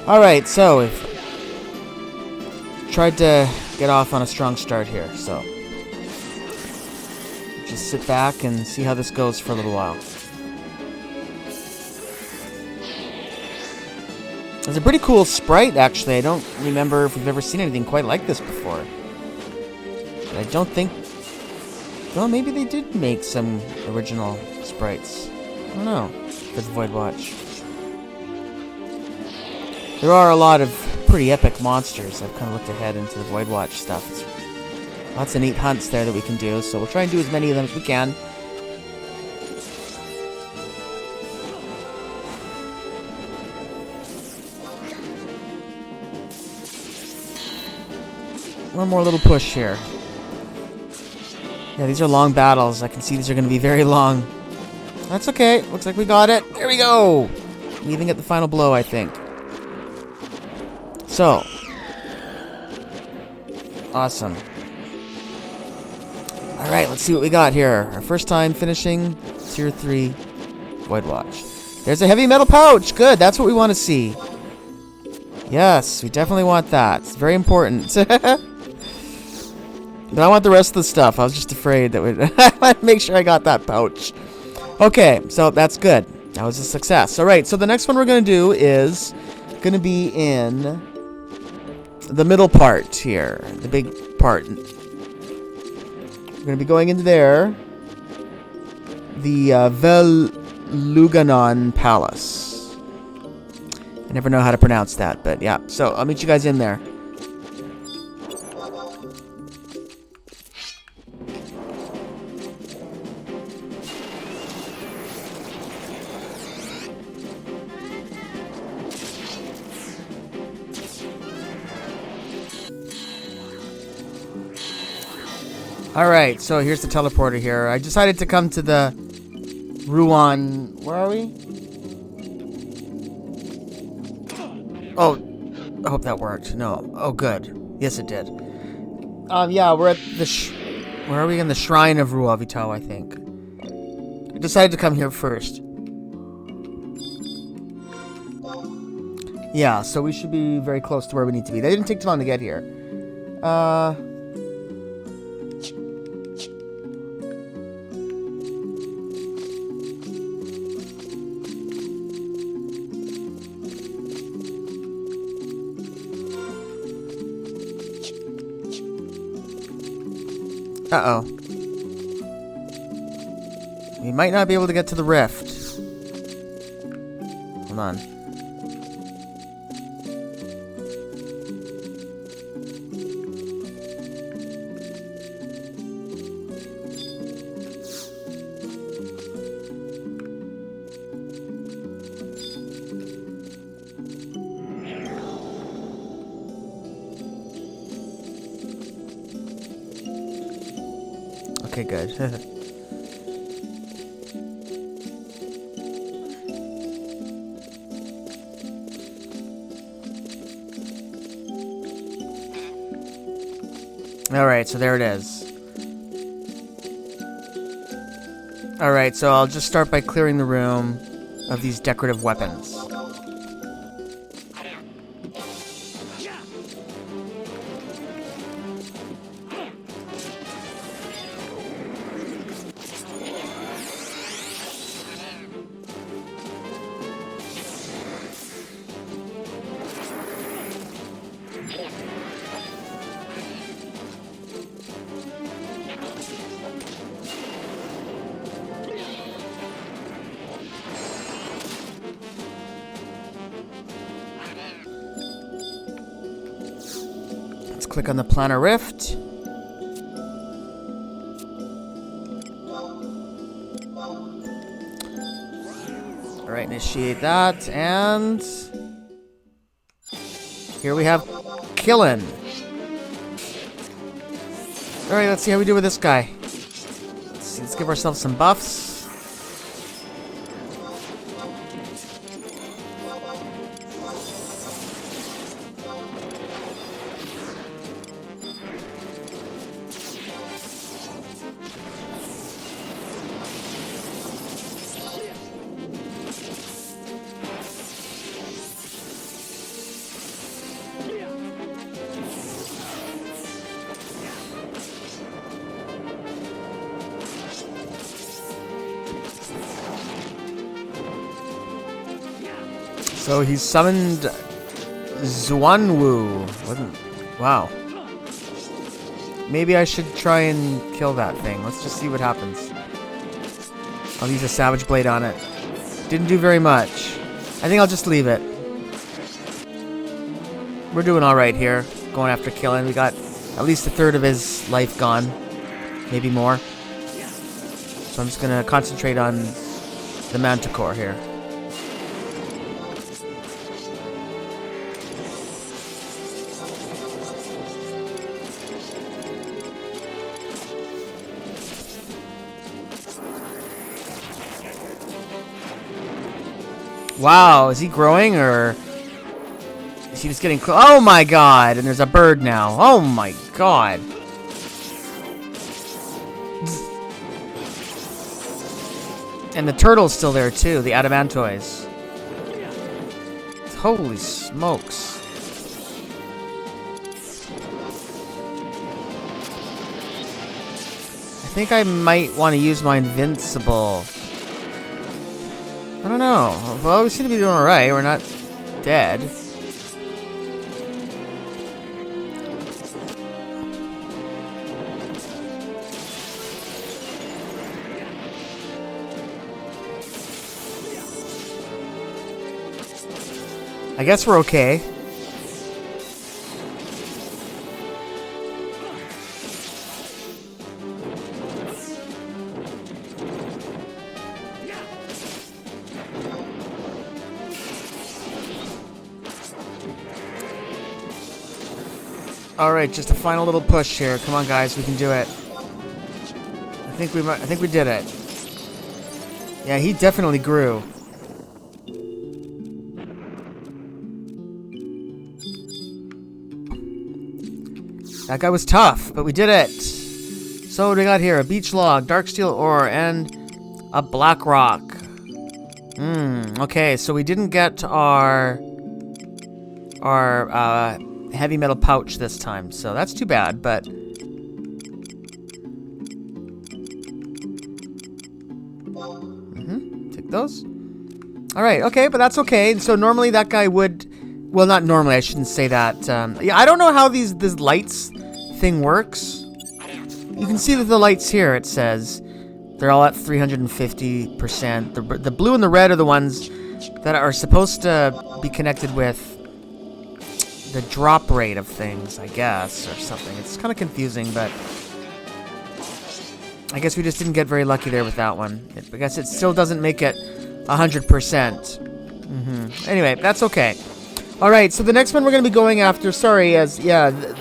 Alright, so we've tried to get off on a strong start here, so just sit back and see how this goes for a little while. It's a pretty cool sprite, actually. I don't remember if we've ever seen anything quite like this before. But I don't think... Well, maybe they did make some original sprites. I don't know. It's Voidwatch. There are a lot of pretty epic monsters. I've kind of looked ahead into the Voidwatch stuff. It's lots of neat hunts there that we can do, so we'll try and do as many of them as we can. One more little push here. Yeah, these are long battles. I can see these are going to be very long. That's okay. Looks like we got it. There we go! We even get the final blow, I think. So, awesome. Alright, let's see what we got here. Our first time finishing Tier 3 Voidwatch. There's a heavy metal pouch! Good, that's what we want to see. Yes, we definitely want that. It's very important. But I want the rest of the stuff. I was just afraid that we'd I'd make sure I got that pouch. Okay, so that's good. That was a success. Alright, so the next one we're going to do is going to be in the middle part here, the big part. We're going to be going into there. The Veluganon Palace. I never know how to pronounce that, but yeah. So I'll meet you guys in there. Alright, so here's the teleporter here. I decided to come to the Ruan... Where are we? Oh, I hope that worked. No. Oh, good. Yes, it did. Yeah, we're at the... Where are we? In the Shrine of Ruavito, I think. I decided to come here first. Yeah, so we should be very close to where we need to be. They didn't take too long to get here. Uh-oh. We might not be able to get to the rift. Hold on. Okay, good. Alright, so there it is. Alright, so I'll just start by clearing the room of these decorative weapons. click on the planar rift. Alright, initiate that, and here we have Killin. Alright, let's see how we do with this guy. Let's give ourselves some buffs. So he summoned Xuanwu. Wow. Maybe I should try and kill that thing. Let's just see what happens. I'll use a Savage Blade on it. Didn't do very much. I think I'll just leave it. We're doing alright here. Going after Killin. We got at least a third of his life gone. Maybe more. So I'm just going to concentrate on the Manticore here. Wow, is he growing, or is he just getting close? Oh my god, and there's a bird now. Oh my god. And the turtle's still there too, the adamantoids. Holy smokes. I think I might want to use my invincible. I don't know. Well, we seem to be doing alright. We're not dead. I guess we're okay. Alright, just a final little push here. Come on, guys, we can do it. I think we did it. Yeah, he definitely grew. That guy was tough, but we did it. So what do we got here? A beach log, dark steel ore, and a black rock. Okay, so we didn't get our heavy metal pouch this time, so that's too bad, but take those. Alright, okay, but that's okay. So normally that guy would, well, not normally, I shouldn't say that. Yeah, I don't know how this lights thing works. You can see that the lights here, it says they're all at 350%. The blue and the red are the ones that are supposed to be connected with the drop rate of things, I guess, or something. It's kind of confusing, but I guess we just didn't get very lucky there with that one. I guess it still doesn't make it 100%. Anyway, that's okay. Alright, so the next one we're going to be going after,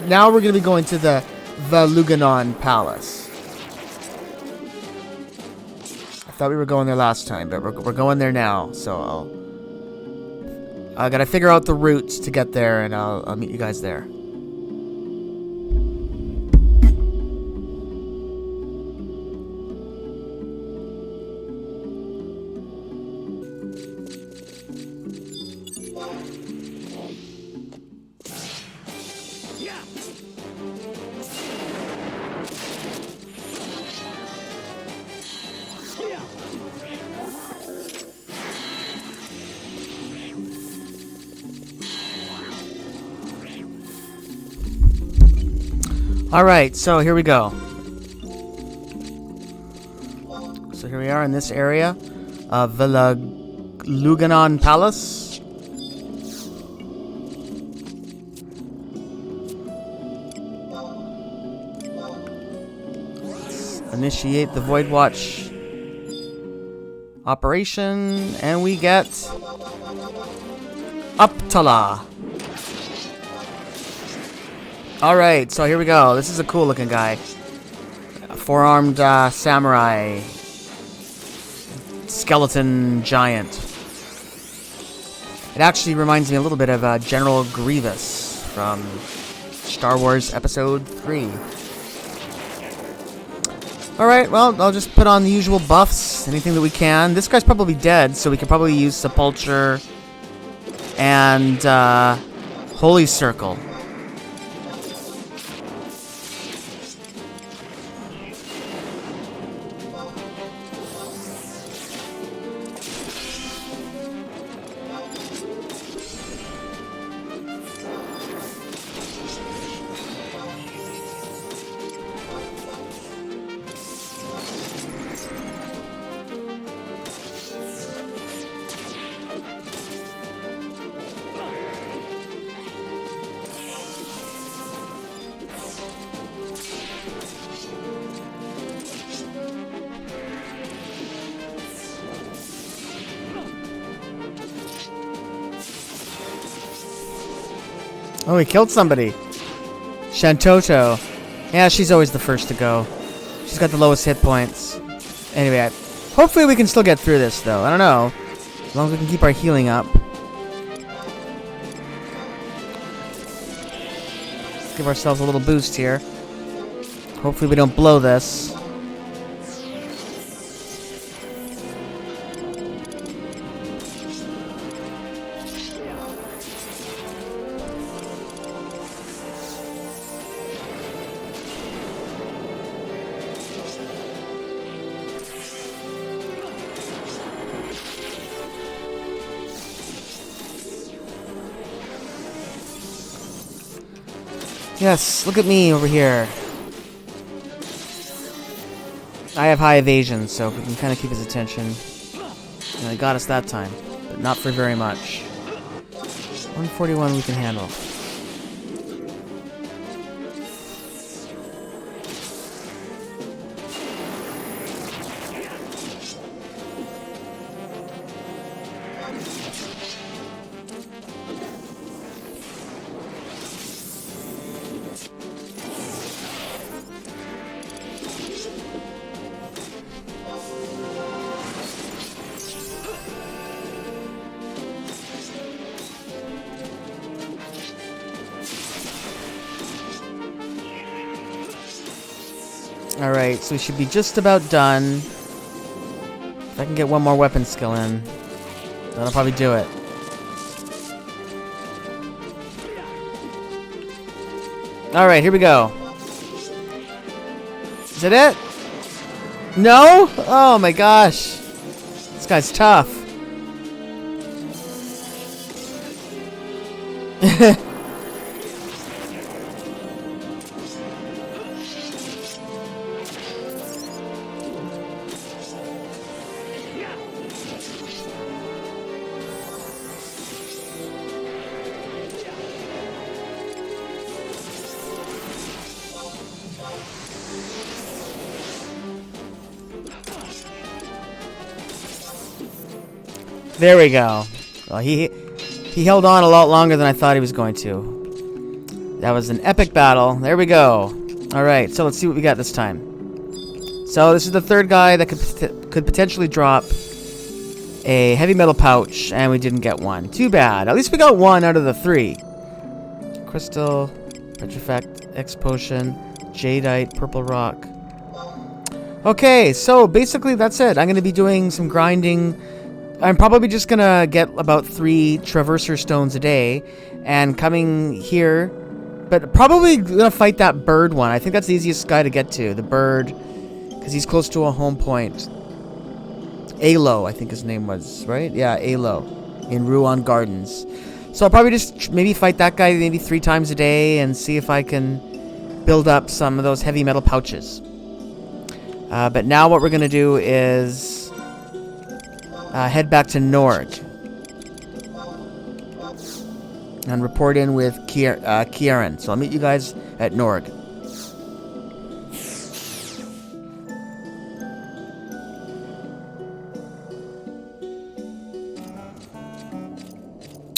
now we're going to be going to the Luganon Palace. I thought we were going there last time, but we're going there now, so I gotta figure out the routes to get there, and I'll meet you guys there. Alright, so here we go. So here we are in this area of the Luganon Palace. initiate the Voidwatch operation, and we get Uptala. Alright, so here we go. This is a cool looking guy. A four-armed samurai. Skeleton giant. It actually reminds me a little bit of General Grievous from Star Wars Episode 3. Alright, well, I'll just put on the usual buffs, anything that we can. This guy's probably dead, so we can probably use Sepulture and Holy Circle. Oh, he killed somebody. Shantoto. Yeah, she's always the first to go. She's got the lowest hit points. Anyway, hopefully we can still get through this, though. I don't know. As long as we can keep our healing up. Let's give ourselves a little boost here. Hopefully we don't blow this. Yes, look at me over here. I have high evasion, so we can kind of keep his attention. And it got us that time, but not for very much. 141 we can handle. Alright, so we should be just about done. If I can get one more weapon skill in, that'll probably do it. Alright, here we go. Is it it? No? Oh my gosh. This guy's tough. There we go. Well, he held on a lot longer than I thought he was going to. That was an epic battle. There we go. Alright, so let's see what we got this time. So this is the third guy that could potentially drop a heavy metal pouch, and we didn't get one. Too bad. At least we got one out of the three. Crystal, Petrifact, X Potion, Jadeite, Purple Rock. Okay, so basically that's it. I'm going to be doing some grinding. I'm probably just going to get about 3 Traverser Stones a day, and coming here, but probably going to fight that bird one. I think that's the easiest guy to get to, the bird, because he's close to a home point. Alo, I think his name was, right? Yeah, Alo, in Ruan Gardens. So I'll probably just maybe fight that guy maybe 3 times a day, and see if I can build up some of those heavy metal pouches. But now what we're going to do is head back to Norg and report in with Kieran. So I'll meet you guys at Norg.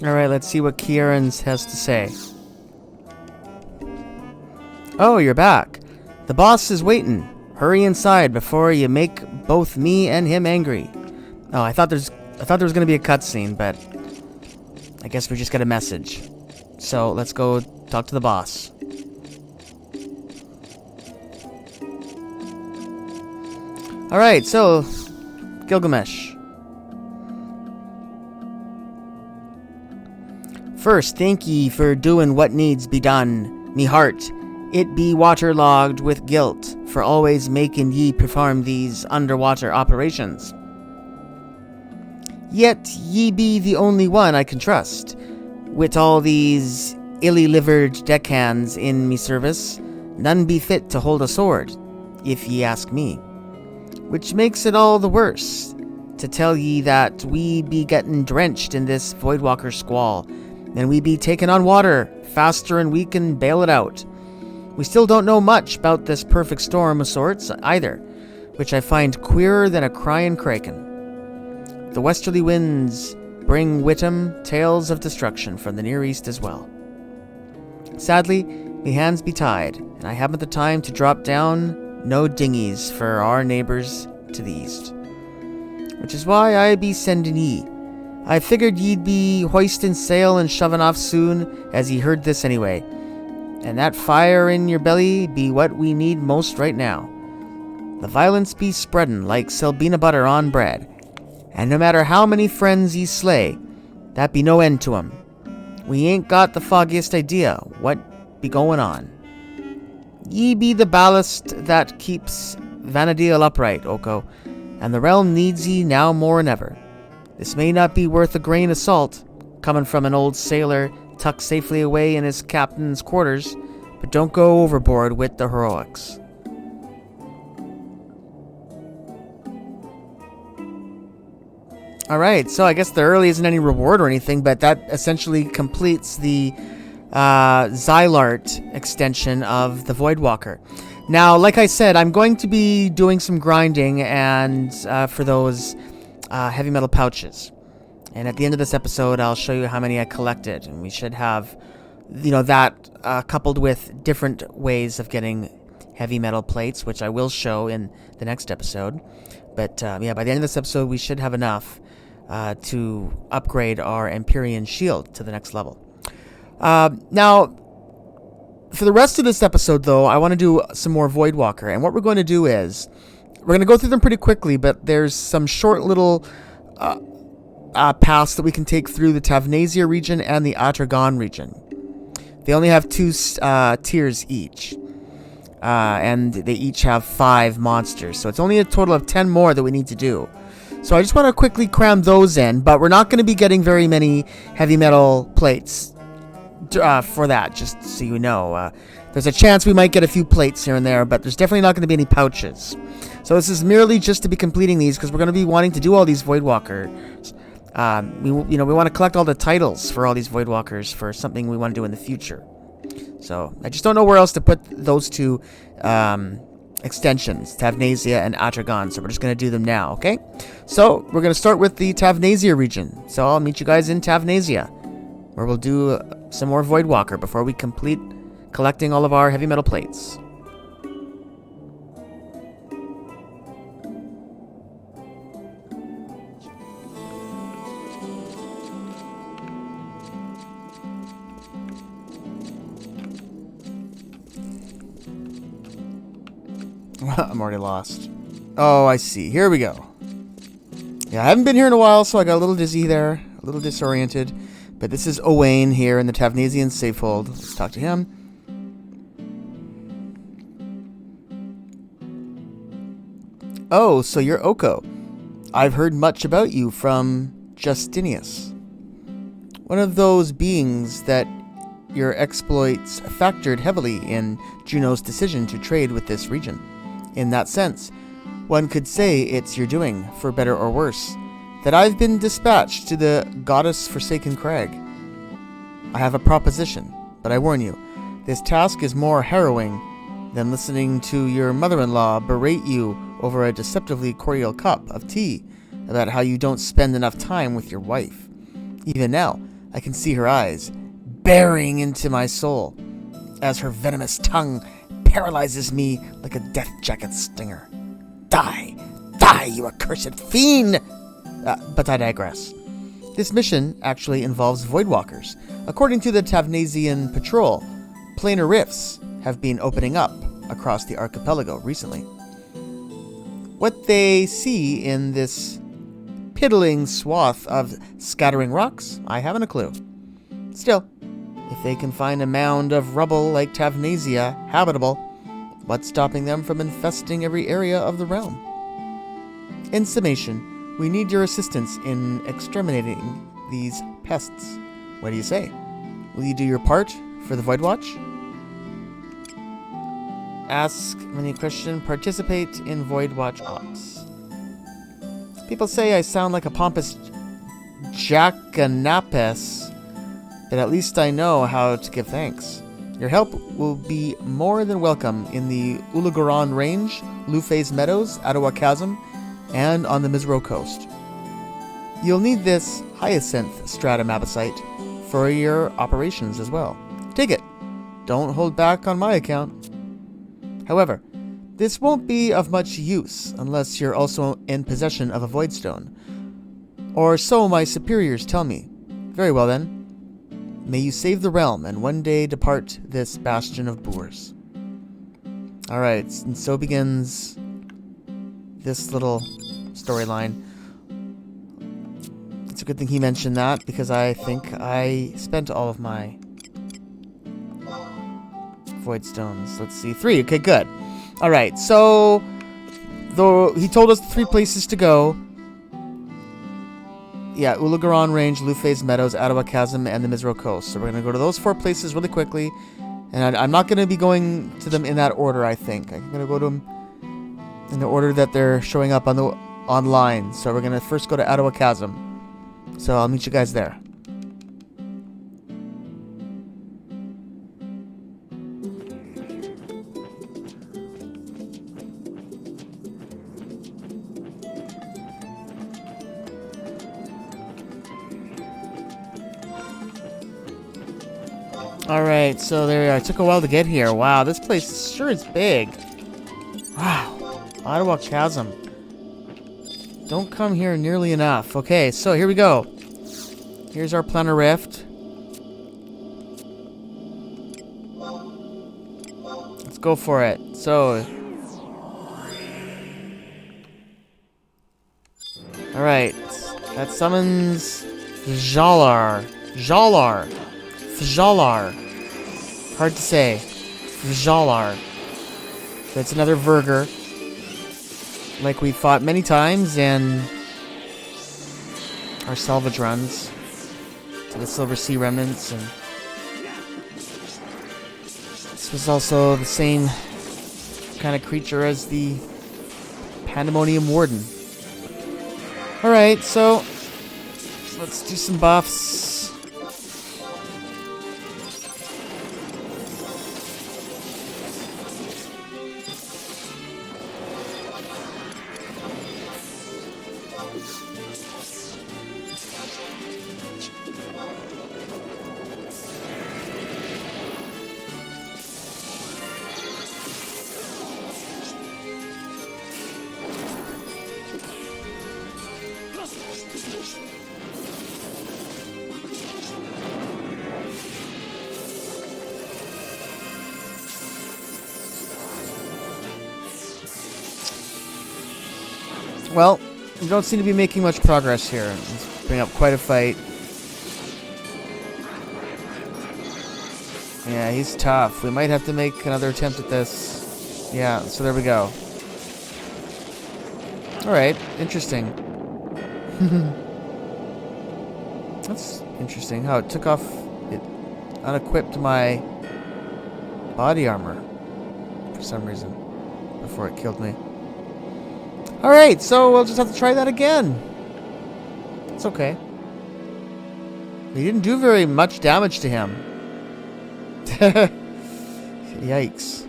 Alright, let's see what Kieran has to say. Oh, you're back. The boss is waiting. Hurry inside before you make both me and him angry. Oh, I thought there was gonna be a cutscene, but I guess we just got a message. So let's go talk to the boss. Alright, so Gilgamesh. First, thank ye for doing what needs be done. Me heart, it be waterlogged with guilt for always making ye perform these underwater operations. Yet ye be the only one I can trust. With all these illy-livered deckhands in me service, none be fit to hold a sword, if ye ask me. Which makes it all the worse, to tell ye that we be getting drenched in this Voidwalker squall, and we be taking on water faster and we can bail it out. We still don't know much about this perfect storm of sorts either, which I find queerer than a crying kraken. The westerly winds bring with 'em tales of destruction from the Near East as well. Sadly, me hands be tied, and I haven't the time to drop down no dinghies for our neighbors to the east. Which is why I be sending ye. I figured ye'd be hoisting sail and shoving off soon as ye heard this anyway. And that fire in your belly be what we need most right now. The violence be spreadin' like Selbina butter on bread. And no matter how many friends ye slay, that be no end to 'em. We ain't got the foggiest idea what be going on. Ye be the ballast that keeps Vanadil upright, Oko, and the realm needs ye now more than ever. This may not be worth a grain of salt, coming from an old sailor tucked safely away in his captain's quarters, but don't go overboard with the heroics. Alright, so I guess there really isn't any reward or anything, but that essentially completes the Xylart extension of the Voidwalker. Now, like I said, I'm going to be doing some grinding and for those heavy metal pouches. And at the end of this episode, I'll show you how many I collected. And we should have, that coupled with different ways of getting heavy metal plates, which I will show in the next episode. But by the end of this episode, we should have enough to upgrade our Empyrean shield to the next level. Now, for the rest of this episode, though, I want to do some more Voidwalker. And what we're going to do is, we're going to go through them pretty quickly, but there's some short little paths that we can take through the Tavnasia region and the Atragon region. They only have 2 tiers each. And they each have 5 monsters. So it's only a total of 10 more that we need to do. So I just want to quickly cram those in, but we're not going to be getting very many heavy metal plates for that, just so you know. There's a chance we might get a few plates here and there, but there's definitely not going to be any pouches. So this is merely just to be completing these, because we're going to be wanting to do all these Voidwalkers. We want to collect all the titles for all these Voidwalkers for something we want to do in the future. So I just don't know where else to put those 2 extensions, Tavnasia and Atragon. So we're just going to do them now, okay? So we're going to start with the Tavnasia region. So I'll meet you guys in Tavnasia, where we'll do some more Voidwalker before we complete collecting all of our heavy metal plates. I'm already lost. Oh, I see. Here we go. Yeah, I haven't been here in a while, so I got a little dizzy there, a little disoriented. But this is Owain here in the Tavnasian Safehold. Let's talk to him. Oh, so you're Oko. I've heard much about you from Justinius. One of those beings that your exploits factored heavily in Juno's decision to trade with this region. In that sense, one could say it's your doing, for better or worse, that I've been dispatched to the goddess-forsaken crag. I have a proposition, but I warn you, this task is more harrowing than listening to your mother-in-law berate you over a deceptively cordial cup of tea about how you don't spend enough time with your wife. Even now, I can see her eyes, burying into my soul, as her venomous tongue paralyzes me like a death jacket stinger. Die! Die, you accursed fiend! But I digress. This mission actually involves Voidwalkers. According to the Tavnasian Patrol, planar rifts have been opening up across the archipelago recently. What they see in this piddling swath of scattering rocks, I haven't a clue. Still, if they can find a mound of rubble like Tavnasia habitable, what's stopping them from infesting every area of the realm? In summation, we need your assistance in exterminating these pests. What do you say? Will you do your part for the Voidwatch? Ask many question, participate in Voidwatch ops. People say I sound like a pompous jackanapes, but at least I know how to give thanks. Your help will be more than welcome in the Ulugaron Range, Lufay's Meadows, Ottawa Chasm, and on the Mizro Coast. You'll need this hyacinth stratum abysite for your operations as well. Take it. Don't hold back on my account. However, this won't be of much use unless you're also in possession of a Voidstone. Or so my superiors tell me. Very well then. May you save the realm and one day depart this bastion of boors. Alright, and so begins this little storyline. It's a good thing he mentioned that, because I think I spent all of my Void Stones. Let's see, 3. Okay, good. Alright, so though he told us 3 places to go. Yeah, Ulugaron Range, Lufay's Meadows, Ottawa Chasm, and the Mizro Coast. So we're going to go to those 4 places really quickly. And I'm not going to be going to them in that order, I think. I'm going to go to them in the order that they're showing up on the online. So we're going to first go to Ottawa Chasm. So I'll meet you guys there. Alright, so there we are. It took a while to get here. Wow, this place sure is big. Wow. Ottawa Chasm. Don't come here nearly enough. Okay, so here we go. Here's our planar rift. Let's go for it. So. Alright. That summons Jalar. Jalar. Fjalar. Hard to say. Fjalar. That's another Verger. Like we fought many times in our salvage runs to the Silver Sea Remnants, and this was also the same kind of creature as the Pandemonium Warden. Alright, so let's do some buffs. Well, we don't seem to be making much progress here. Let's bring up quite a fight. Yeah, he's tough. We might have to make another attempt at this. Yeah, so there we go. Alright, interesting. That's interesting how it took off... It unequipped my body armor for some reason before it killed me. Alright, so we'll just have to try that again. It's okay. We didn't do very much damage to him. Yikes.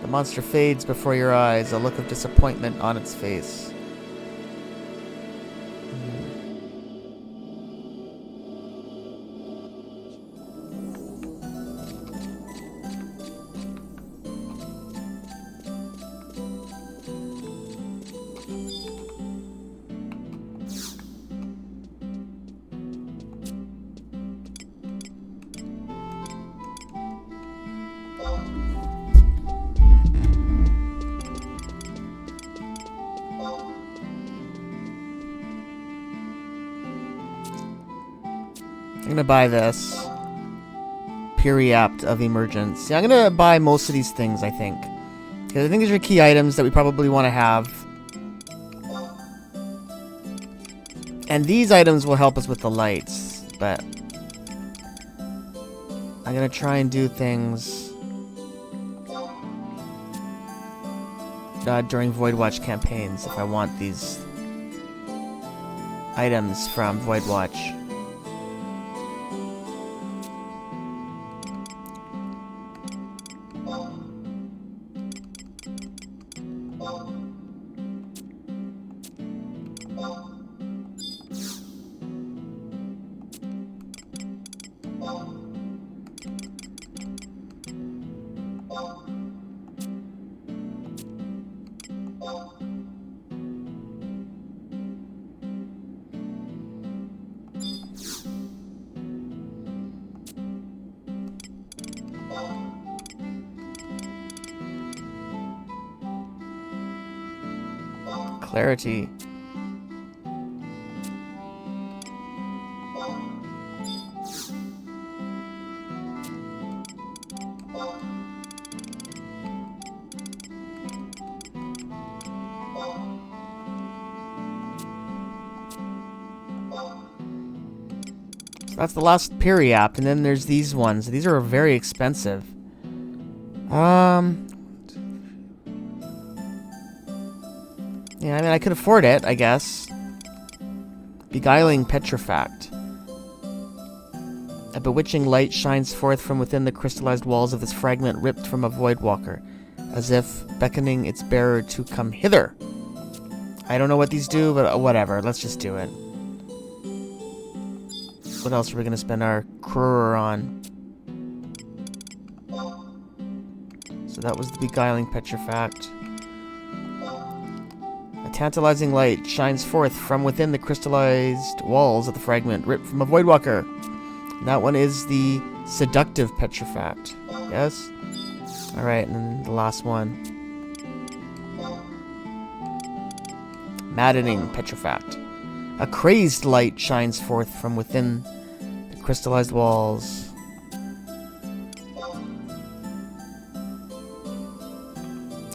The monster fades before your eyes, a look of disappointment on its face. I'm gonna buy this. Periapt of Emergence. Yeah, I'm gonna buy most of these things, I think. Because I think these are key items that we probably want to have. And these items will help us with the lights, but I'm gonna try and do things during Voidwatch campaigns if I want these items from Voidwatch. Clarity. So that's the last Periapt, and then there's these ones. These are very expensive. Yeah, I mean, I could afford it, I guess. Beguiling Petrifact. A bewitching light shines forth from within the crystallized walls of this fragment ripped from a Voidwalker, as if beckoning its bearer to come hither. I don't know what these do, but whatever, let's just do it. What else are we going to spend our crore on? So that was the Beguiling Petrifact. A tantalizing light shines forth from within the crystallized walls of the fragment ripped from a Voidwalker. And that one is the Seductive Petrifact. Yes? Alright, and then the last one. Maddening Petrifact. A crazed light shines forth from within the crystallized walls.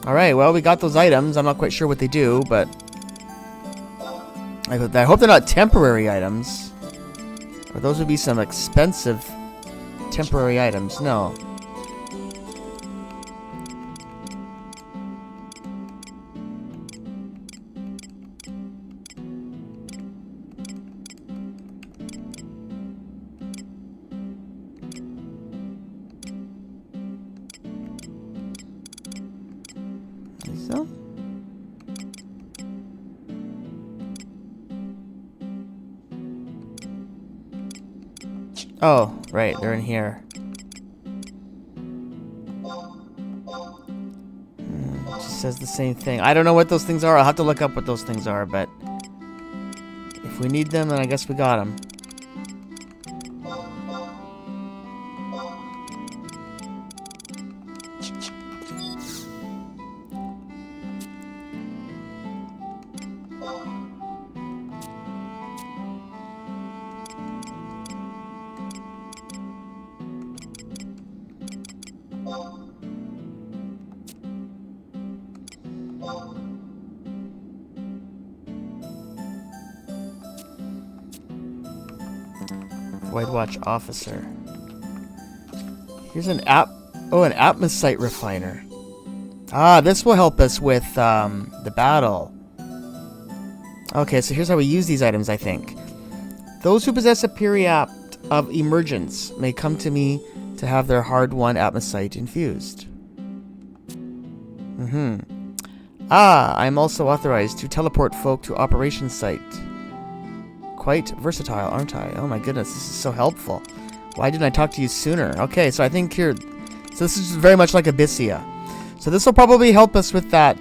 Alright, well, we got those items. I'm not quite sure what they do, but I hope they're not temporary items. Or those would be some expensive temporary items. No. So? Oh, right, they're in here. It just says the same thing. I don't know what those things are. I'll have to look up what those things are, but if we need them, then I guess we got them. Voidwatch officer. Here's an an Atmosite refiner. Ah, this will help us with the battle. Okay, so here's how we use these items, I think. Those who possess a Periapt of Emergence may come to me to have their hard-won Atmosite infused. Ah, I'm also authorized to teleport folk to operation site. Quite versatile, aren't I? Oh my goodness, this is so helpful. Why didn't I talk to you sooner? Okay, so I think here... So this is very much like Abyssia. So this will probably help us with that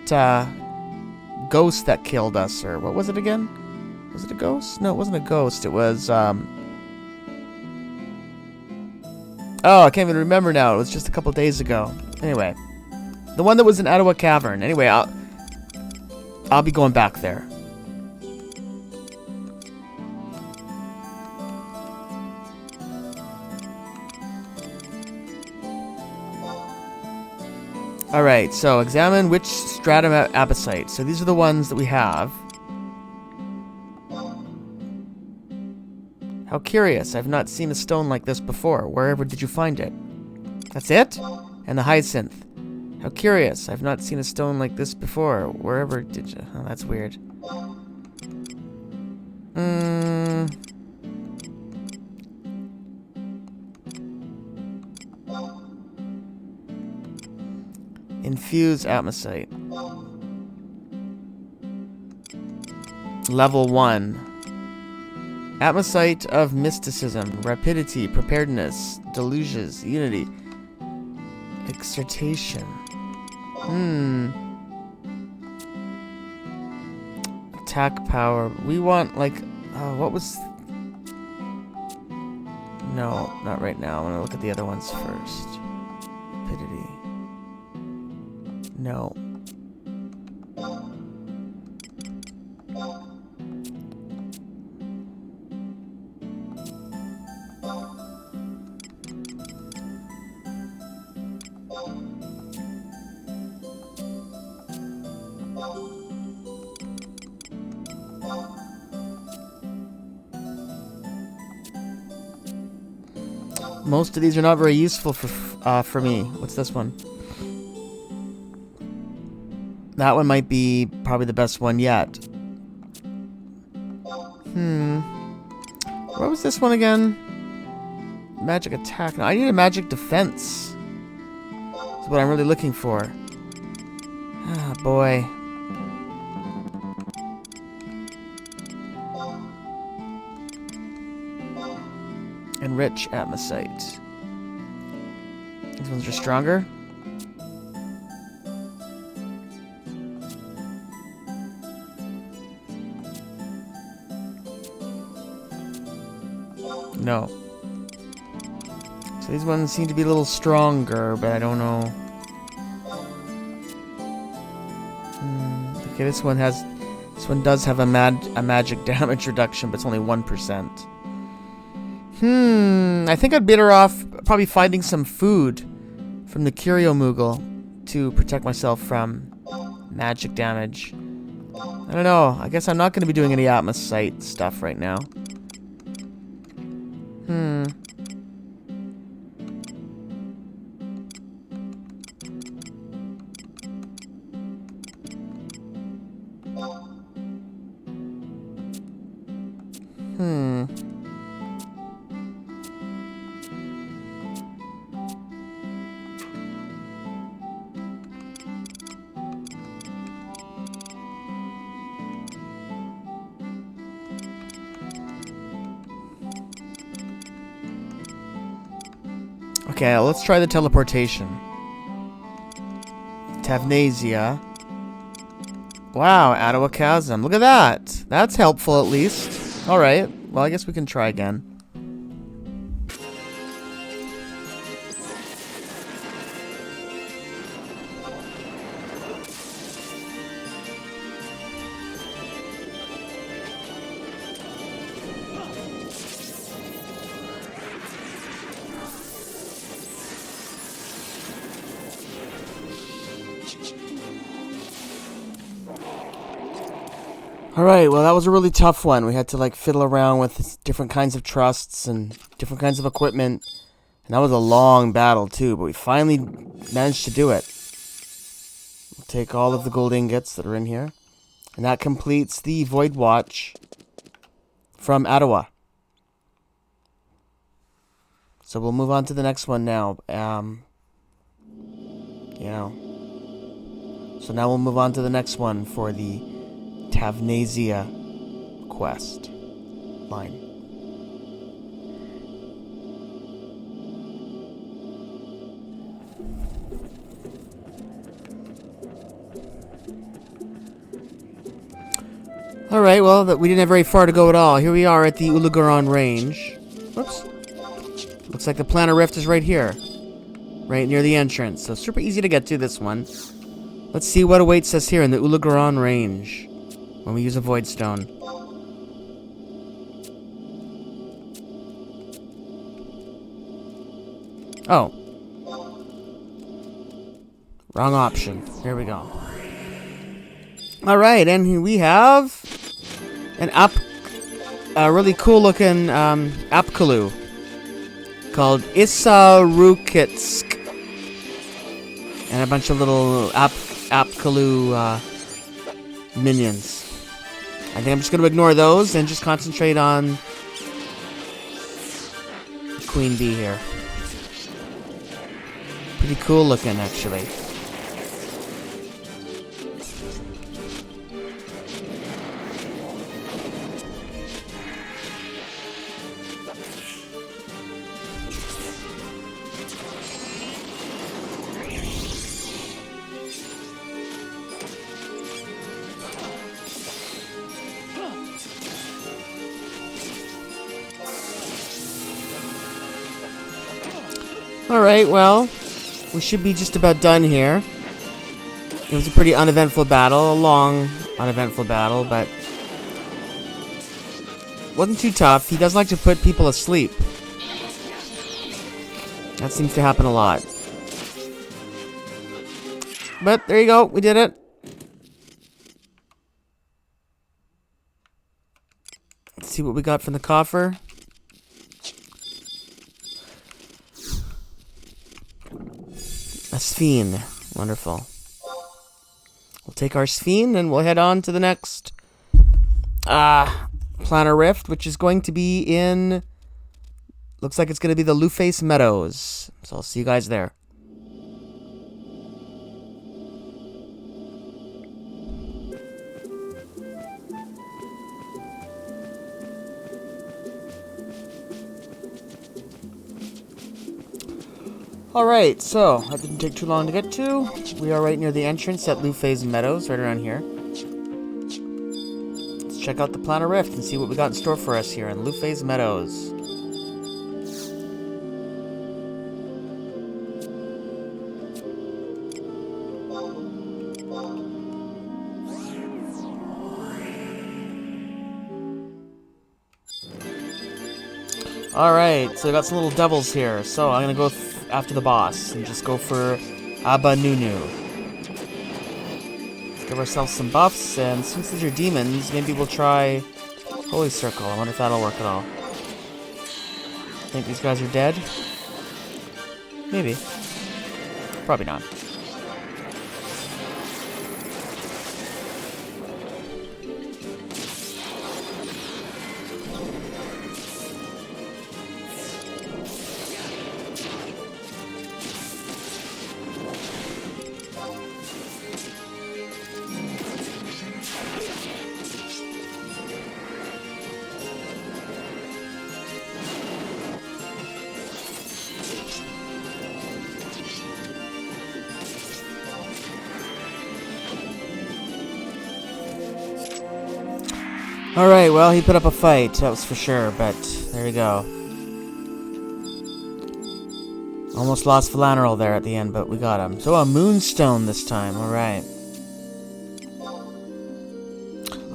ghost that killed us, or what was it again? Was it a ghost? No, it wasn't a ghost. It was... Oh, I can't even remember now. It was just a couple days ago. Anyway. The one that was in Ottawa Cavern. Anyway, I'll be going back there. Alright, so examine which stratum apposite. So these are the ones that we have. How curious. I've not seen a stone like this before. Wherever did you find it? That's it? And the hyacinth. How curious. I've not seen a stone like this before. Wherever did you... Oh, that's weird. Infuse atmosite. Level 1. Atmosite of mysticism, rapidity, preparedness, deluges, unity, exhortation. Attack power. We want like, what was? No, not right now. I'm gonna look at the other ones first. Rapidity. No. Most of these are not very useful for me. What's this one? That one might be probably the best one yet. What was this one again? Magic attack. No, I need a magic defense. That's what I'm really looking for. Ah, boy. Enrich atmosite. These ones are stronger. No. So these ones seem to be a little stronger, but I don't know. Okay, this one does have a magic damage reduction, but it's only 1%. I think I'd better off probably finding some food from the Curio Moogle to protect myself from magic damage. I don't know. I guess I'm not going to be doing any atmosite stuff right now. Okay, let's try the teleportation. Tavnasia. Wow, Ottawa Chasm. Look at that. That's helpful at least. Alright, well I guess we can try again. Alright, well that was a really tough one. We had to like fiddle around with different kinds of trusts and different kinds of equipment. And that was a long battle too, but we finally managed to do it. We'll take all of the gold ingots that are in here. And that completes the Voidwatch from Ottawa. So we'll move on to the next one now. So now we'll move on to the next one for the Tavnasia quest line. Alright, well, we didn't have very far to go at all. Here we are at the Ulugaron range. Whoops. Looks like the planar rift is right here. Right near the entrance. So super easy to get to, this one. Let's see what awaits us here in the Ulugaron range when we use a Void Stone. Oh. Wrong option. Here we go. Alright, and here we have an a really cool looking Apkalu called Isarukitsk. And a bunch of little Apkalu minions. I think I'm just going to ignore those and just concentrate on Queen Bee here. Pretty cool looking, actually. Alright, well, we should be just about done here. It was a pretty uneventful battle, a long, uneventful battle, but wasn't too tough. He does like to put people asleep. That seems to happen a lot. But there you go, we did it. Let's see what we got from the coffer. A Sphene. Wonderful. We'll take our Sphene and we'll head on to the next planar rift, which is going to be in... Looks like it's going to be the Luface Meadows. So I'll see you guys there. Alright, so, that didn't take too long to get to. We are right near the entrance at Luface Meadows, right around here. Let's check out the planar rift and see what we got in store for us here in Luface Meadows. Alright, so we got some little devils here. So I'm gonna go after the boss and just go for Abba Nunu. Give ourselves some buffs, and since these are demons, maybe we'll try Holy Circle. I wonder if that'll work at all. Think these guys are dead? Maybe. Probably not. Alright, well, he put up a fight, that was for sure, but there you go. Almost lost Philanerol there at the end, but we got him. So a Moonstone this time, alright.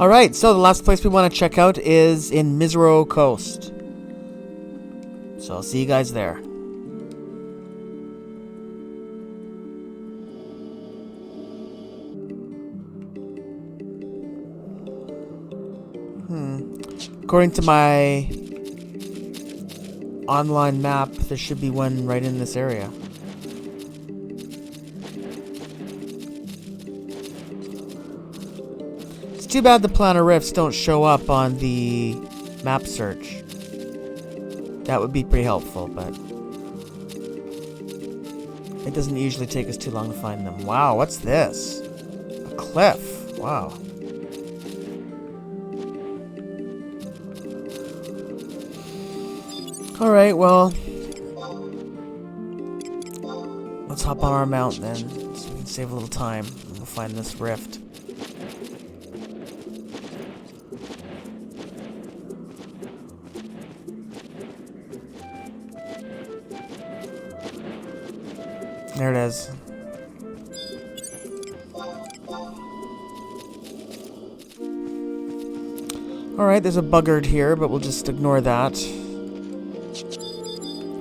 Alright, so the last place we want to check out is in Mizro Coast. So I'll see you guys there. According to my online map, there should be one right in this area. It's too bad the planar rifts don't show up on the map search. That would be pretty helpful, but it doesn't usually take us too long to find them. Wow, what's this? cliff. Wow. Alright, well, let's hop on our mount then, so we can save a little time. We'll find this rift. There it is. Alright, there's a buggard here, but we'll just ignore that. Here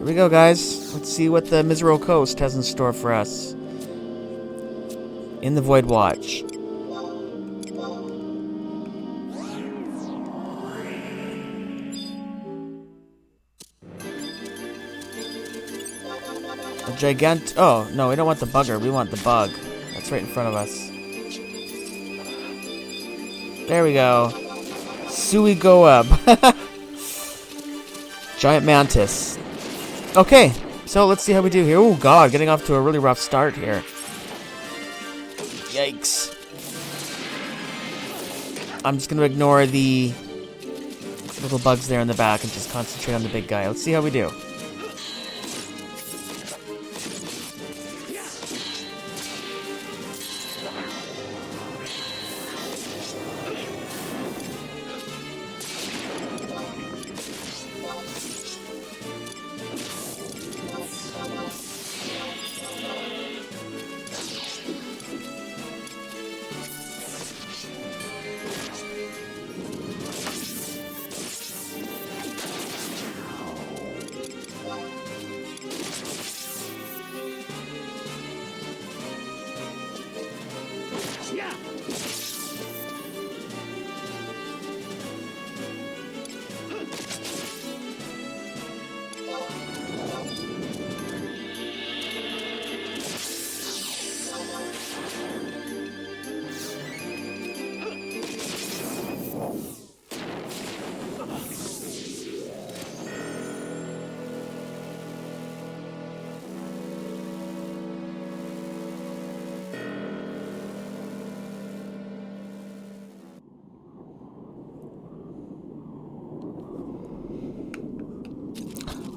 we go, guys. Let's see what the Miserable Coast has in store for us. In the Voidwatch. Oh, no, we don't want the bugger. We want the bug. That's right in front of us. There we go. Suigoab. Giant mantis. Okay, so let's see how we do here. Oh, God, getting off to a really rough start here. Yikes. I'm just going to ignore the little bugs there in the back and just concentrate on the big guy. Let's see how we do.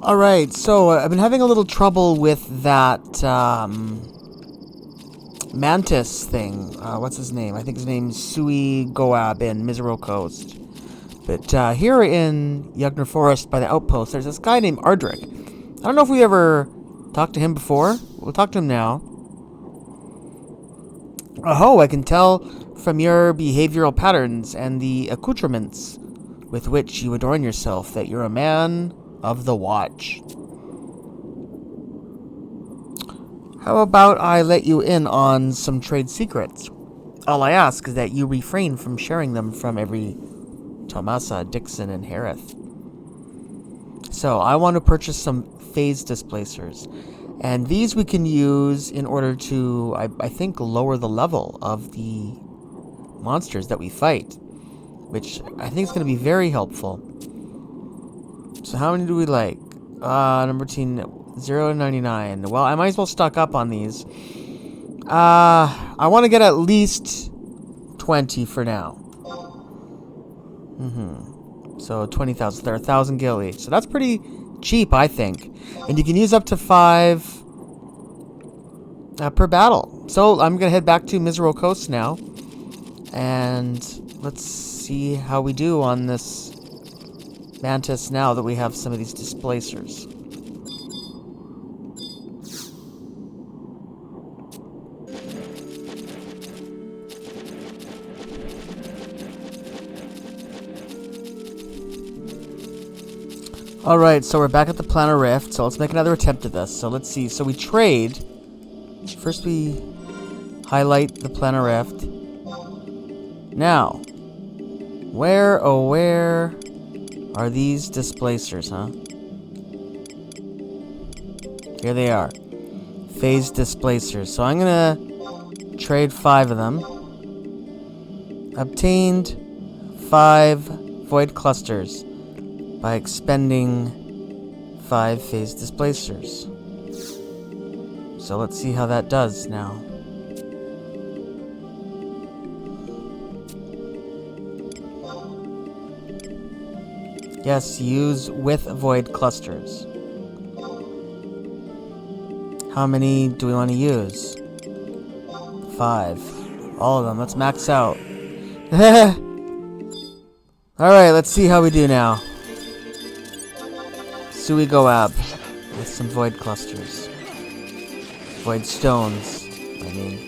Alright, so I've been having a little trouble with that mantis thing. What's his name? I think his name's Suigoab in Miserable Coast. But here in Yugner Forest by the outpost, there's this guy named Ardric. I don't know if we ever talked to him before. We'll talk to him now. Oh, I can tell from your behavioral patterns and the accoutrements with which you adorn yourself that you're a man of the watch. How about I let you in on some trade secrets? All I ask is that you refrain from sharing them from every Tomasa, Dixon, and Harith. So, I want to purchase some phase displacers. And these we can use in order to, I think, lower the level of the monsters that we fight. Which I think is going to be very helpful. So how many do we like? Number 0 to 99. Well, I might as well stock up on these. I want to get at least 20 for now. So 20,000. They're 1,000 gil each. So that's pretty cheap, I think. And you can use up to 5 per battle. So I'm going to head back to Miserable Coast now. And let's see how we do on this mantis now that we have some of these displacers. Alright, so we're back at the Planar Rift, so let's make another attempt at this. So let's see, so we trade. First we highlight the Planar Rift. Now, where, oh where are these displacers, huh? Here they are. Phase displacers. So I'm gonna trade 5 of them. Obtained 5 void clusters by expending 5 phase displacers. So let's see how that does now. Yes, use with void clusters. How many do we want to use? 5. All of them. Let's max out. Alright, let's see how we do now. Suigoab with some void clusters. Void stones, I mean.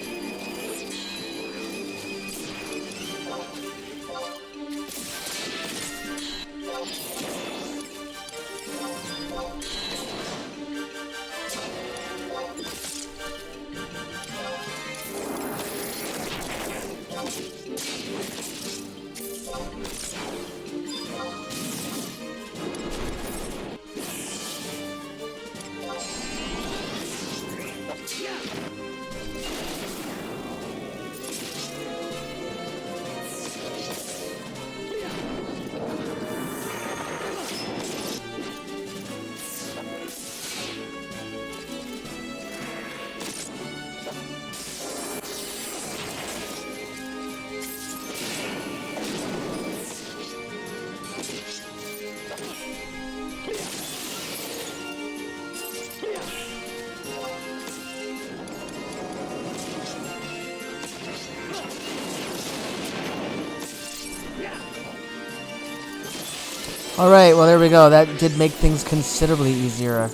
Alright, well there we go. That did make things considerably easier.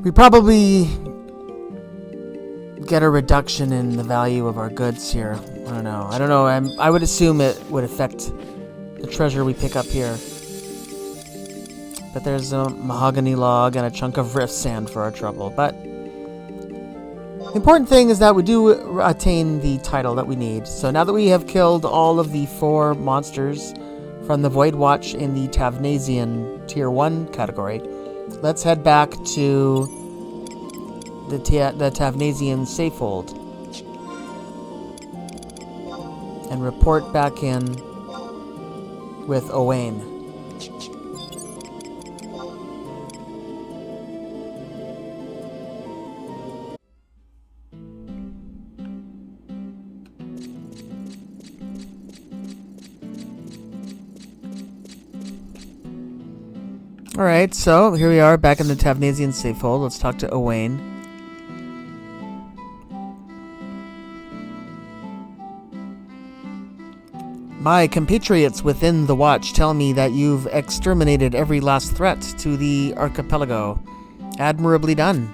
We probably get a reduction in the value of our goods here. I don't know. I would assume it would affect the treasure we pick up here. But there's a mahogany log and a chunk of rift sand for our trouble. But the important thing is that we do attain the title that we need. So now that we have killed all of the 4 monsters from the Voidwatch in the Tavnasian Tier 1 category, let's head back to the Tavnasian Safehold and report back in with Owain. Alright, so here we are back in the Tavnasian Safehold. Let's talk to Owain. My compatriots within the Watch tell me that you've exterminated every last threat to the archipelago. Admirably done.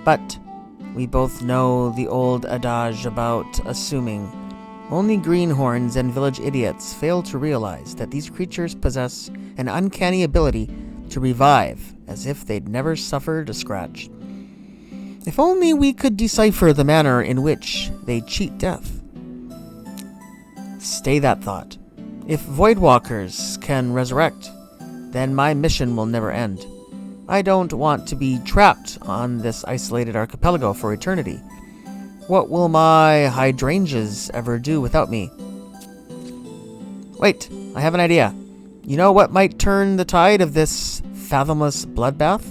But we both know the old adage about assuming. Only greenhorns and village idiots fail to realize that these creatures possess an uncanny ability to revive as if they'd never suffered a scratch. If only we could decipher the manner in which they cheat death. Stay that thought. If Voidwalkers can resurrect, then my mission will never end. I don't want to be trapped on this isolated archipelago for eternity. What will my hydrangeas ever do without me? Wait, I have an idea. You know what might turn the tide of this fathomless bloodbath?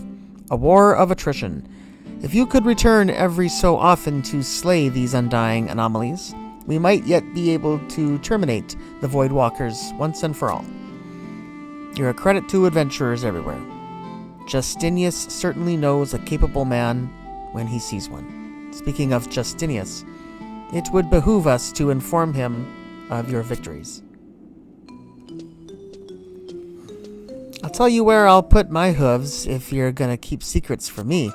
A war of attrition. If you could return every so often to slay these undying anomalies, we might yet be able to terminate the Voidwalkers once and for all. You're a credit to adventurers everywhere. Justinius certainly knows a capable man when he sees one. Speaking of Justinius, it would behoove us to inform him of your victories. I'll tell you where I'll put my hooves if you're gonna keep secrets from me.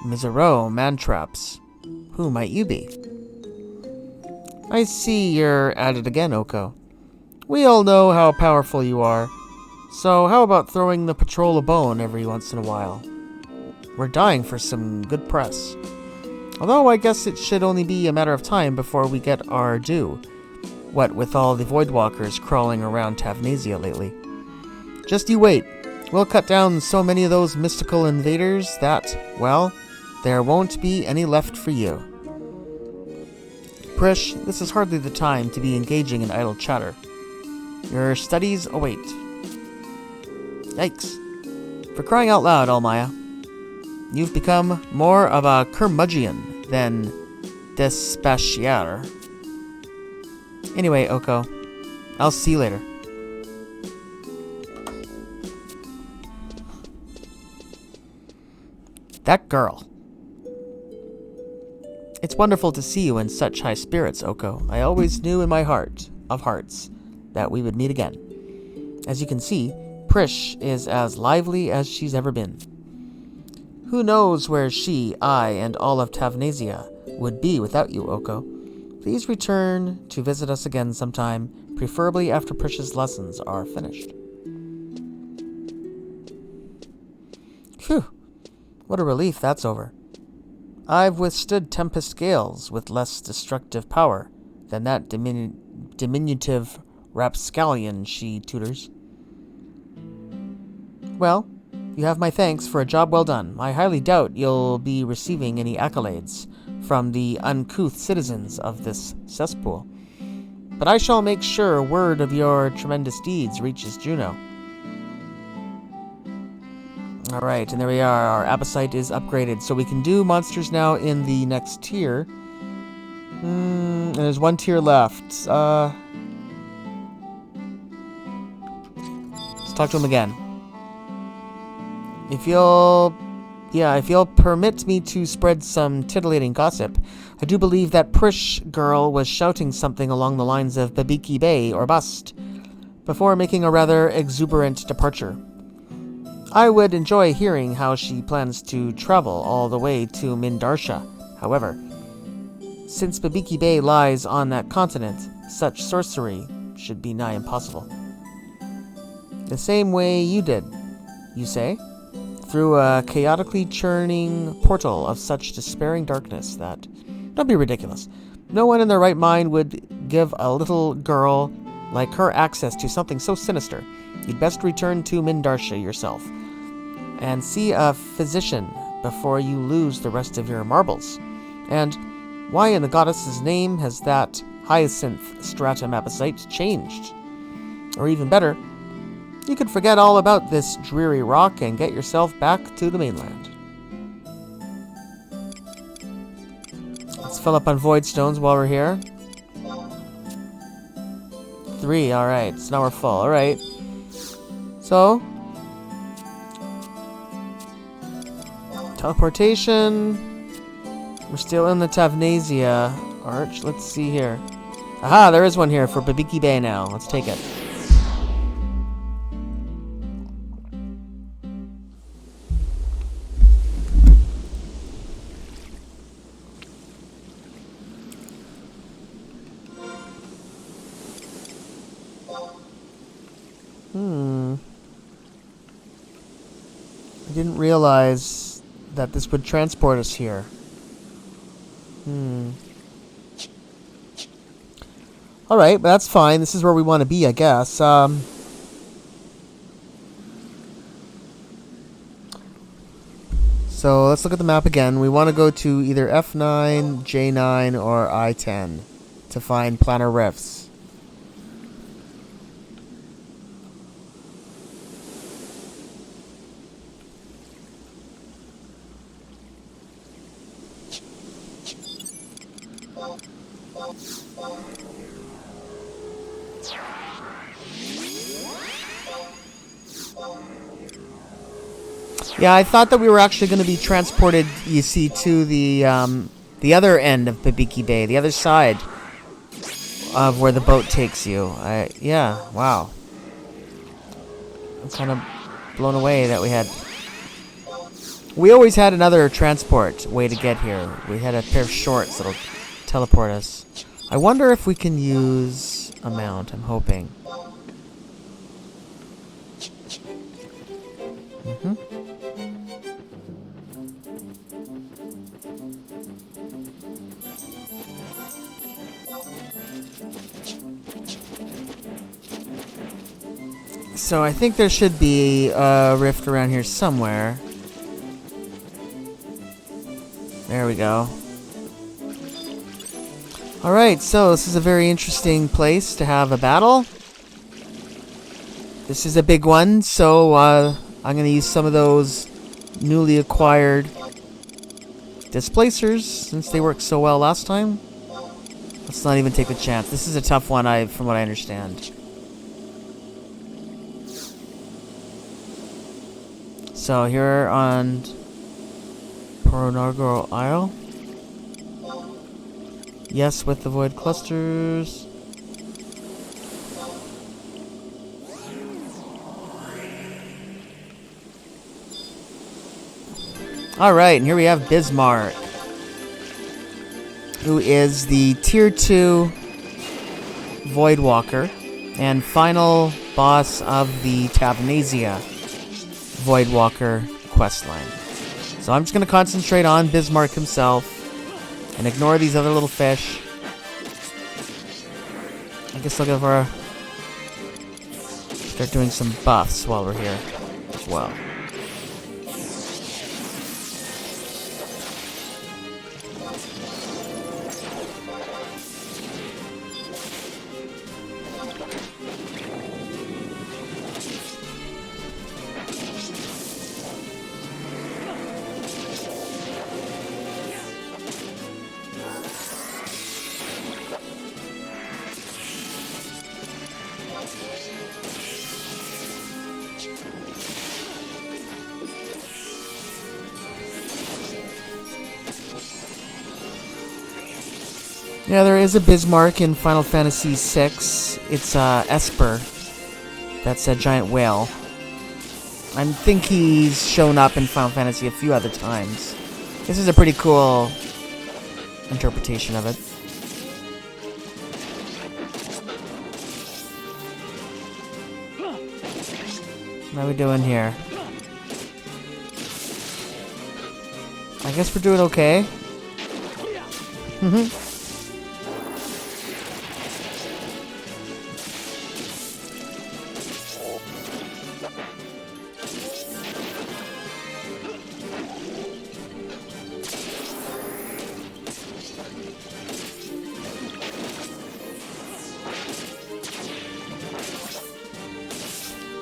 Misereau Mantraps. Who might you be? I see you're at it again, Oko. We all know how powerful you are. So how about throwing the patrol a bone every once in a while? We're dying for some good press. Although I guess it should only be a matter of time before we get our due. What with all the Voidwalkers crawling around Tavnasia lately. Just you wait. We'll cut down so many of those mystical invaders that, well, there won't be any left for you. Prish, this is hardly the time to be engaging in idle chatter. Your studies await. Yikes. For crying out loud, Almaya. You've become more of a curmudgeon than despiciator. Anyway, Oko, I'll see you later. That girl. It's wonderful to see you in such high spirits, Oko. I always knew in my heart of hearts that we would meet again. As you can see, Prish is as lively as she's ever been. Who knows where she, I, and all of Tavnasia would be without you, Oko. Please return to visit us again sometime, preferably after Prish's lessons are finished. Phew, what a relief that's over. I've withstood tempest gales with less destructive power than that diminutive rapscallion she tutors. Well, you have my thanks for a job well done. I highly doubt you'll be receiving any accolades from the uncouth citizens of this cesspool, but I shall make sure word of your tremendous deeds reaches Juno. Alright, and there we are. Our appetite is upgraded, so we can do monsters now in the next tier. And there's one tier left. Let's talk to him again. If you'll permit me to spread some titillating gossip, I do believe that Prish girl was shouting something along the lines of Babiki Bay or bust, before making a rather exuberant departure. I would enjoy hearing how she plans to travel all the way to Mindarsha. However, since Babiki Bay lies on that continent, such sorcery should be nigh impossible. The same way you did, you say? Through a chaotically churning portal of such despairing darkness that... Don't be ridiculous. No one in their right mind would give a little girl like her access to something so sinister. You'd best return to Mindarsha yourself and see a physician before you lose the rest of your marbles. And why in the goddess's name has that hyacinth stratum apposite changed? Or even better, you could forget all about this dreary rock and get yourself back to the mainland. Let's fill up on void stones while we're here. 3, alright, so now we're full, alright. So, teleportation. We're still in the Tavnasia Arch. Let's see here. Aha, there is one here for Babiki Bay now. Let's take it. I didn't realize that this would transport us here. Alright, but that's fine. This is where we want to be, I guess. So let's look at the map again. We want to go to either F9, J9, or I10 to find planar rifts. Yeah, I thought that we were actually going to be transported, you see, to the other end of Babiki Bay, the other side of where the boat takes you. Yeah, wow. I'm kind of blown away that we had... We always had another transport way to get here. We had a pair of shorts that'll teleport us. I wonder if we can use a mount, I'm hoping. So I think there should be a rift around here somewhere. There we go. Alright, so this is a very interesting place to have a battle. This is a big one, so I'm going to use some of those newly acquired displacers since they worked so well last time. Let's not even take the chance. This is a tough one, from what I understand. So here on inaugural Isle. Yes, with the void clusters. Alright, and here we have Bismarck, who is the Tier 2 Voidwalker and final boss of the Tavnasia Voidwalker questline. So I'm just going to concentrate on Bismarck himself and ignore these other little fish. I guess I'll give our... start doing some buffs while we're here as well. Yeah, there is a Bismarck in Final Fantasy VI. It's Esper. That's a giant whale. I think he's shown up in Final Fantasy a few other times. This is a pretty cool interpretation of it. What are we doing here? I guess we're doing okay.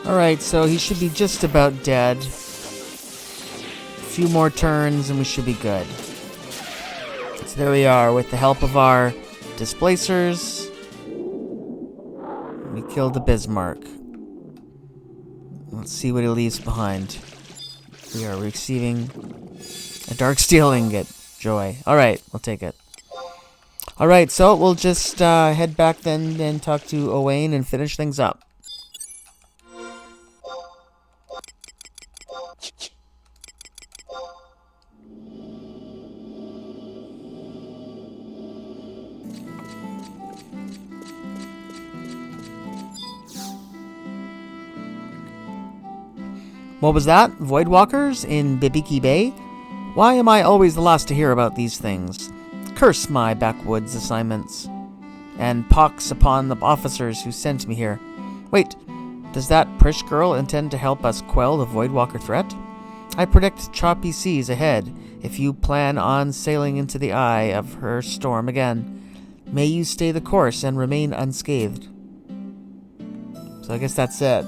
Alright, so he should be just about dead. A few more turns and we should be good. So there we are, with the help of our displacers. We killed the Bismarck. Let's see what he leaves behind. We are receiving a dark steel ingot. Joy. Alright, we'll take it. Alright, so we'll just head back then and talk to Owain and finish things up. What was that? Voidwalkers in Bibiki Bay? Why am I always the last to hear about these things? Curse my backwoods assignments. And pox upon the officers who sent me here. Wait, does that Prish girl intend to help us quell the Voidwalker threat? I predict choppy seas ahead if you plan on sailing into the eye of her storm again. May you stay the course and remain unscathed. So I guess that's it.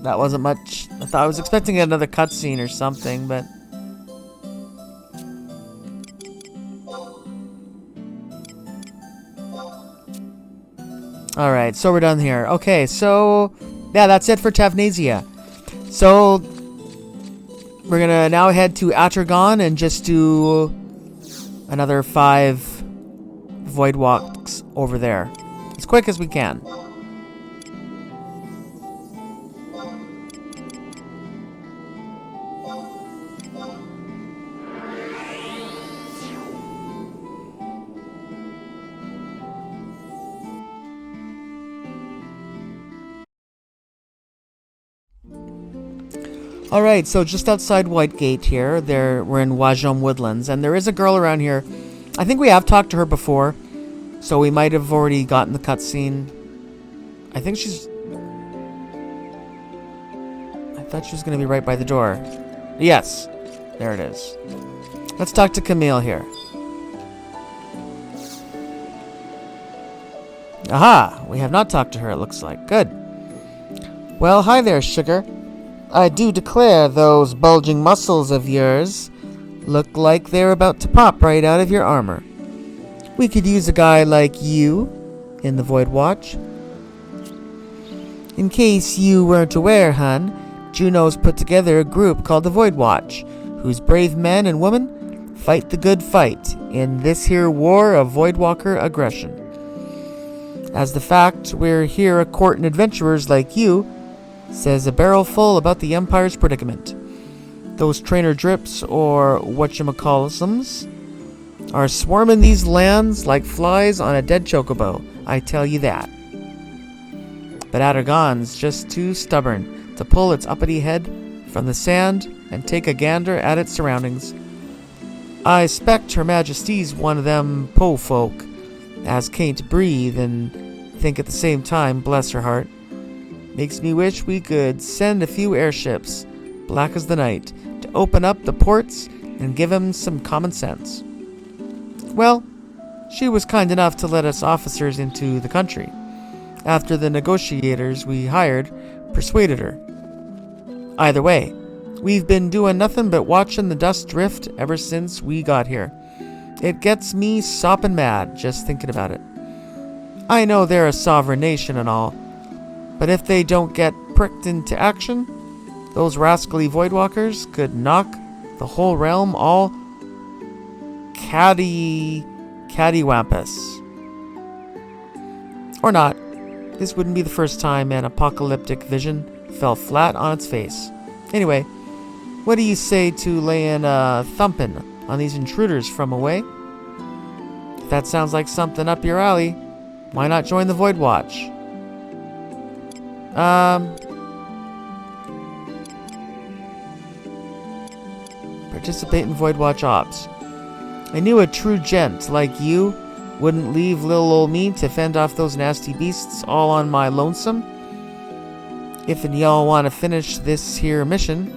That wasn't much. I was expecting another cutscene or something, but... Alright, so we're done here. Okay, so... yeah, that's it for Tavnasia. So... we're gonna now head to Atragon and just do... another 5 void walks over there. As quick as we can. Alright, so just outside Whitegate here, we're in Wajom Woodlands, and there is a girl around here. I think we have talked to her before, so we might have already gotten the cutscene. I think she's... I thought she was going to be right by the door. Yes, there it is. Let's talk to Camille here. Aha, we have not talked to her, it looks like. Good. Well, hi there, sugar. I do declare those bulging muscles of yours look like they're about to pop right out of your armor. We could use a guy like you in the Voidwatch. In case you weren't aware, hun, Juno's put together a group called the Voidwatch, whose brave men and women fight the good fight in this here war of Voidwalker aggression. As the fact we're here a courtin' adventurers like you says a barrel full about the Empire's predicament. Those trainer drips, or whatchamacallsums, are swarming these lands like flies on a dead chocobo, I tell you that. But Adargon's just too stubborn to pull its uppity head from the sand and take a gander at its surroundings. I expect Her Majesty's one of them po folk as can't breathe and think at the same time, bless her heart. Makes me wish we could send a few airships, black as the night, to open up the ports and give 'em some common sense. Well, she was kind enough to let us officers into the country, after the negotiators we hired persuaded her. Either way, we've been doing nothing but watching the dust drift ever since we got here. It gets me sopping mad just thinking about it. I know they're a sovereign nation and all, but if they don't get pricked into action, those rascally Voidwalkers could knock the whole realm all cattywampus. Or not. This wouldn't be the first time an apocalyptic vision fell flat on its face. Anyway, what do you say to laying a thumping on these intruders from away? If that sounds like something up your alley, why not join the Voidwatch? Participate in Voidwatch ops. I knew a true gent like you wouldn't leave little old me to fend off those nasty beasts all on my lonesome. If y'all want to finish this here mission,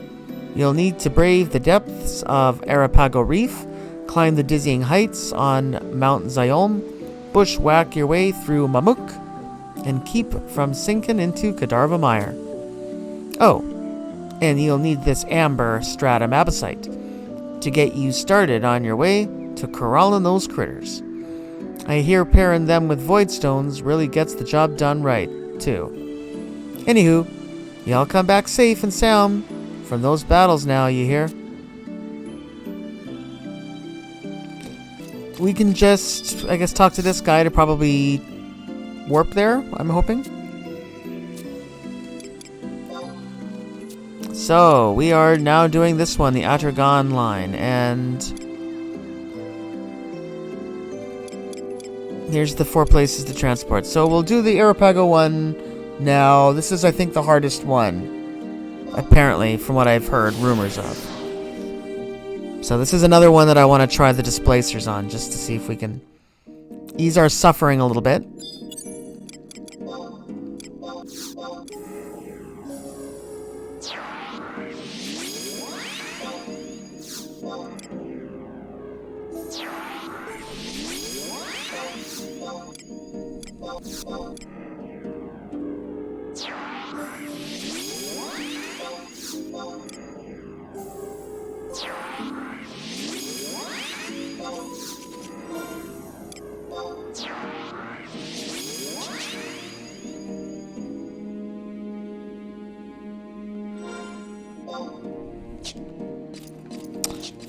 you'll need to brave the depths of Arapago Reef, climb the dizzying heights on Mount Zayom, bushwhack your way through Mamuk, and keep from sinking into Kadarva Mire. Oh, and you'll need this amber stratum abysite to get you started on your way to corralling those critters. I hear pairing them with voidstones really gets the job done right, too. Anywho, y'all come back safe and sound from those battles now, you hear? We can just, I guess, talk to this guy to probably warp there, I'm hoping. So, we are now doing this one, the Atargon line, and here's the 4 places to transport. So we'll do the Arapago one now. This is, I think, the hardest one, apparently, from what I've heard rumors of. So this is another one that I want to try the displacers on, just to see if we can ease our suffering a little bit.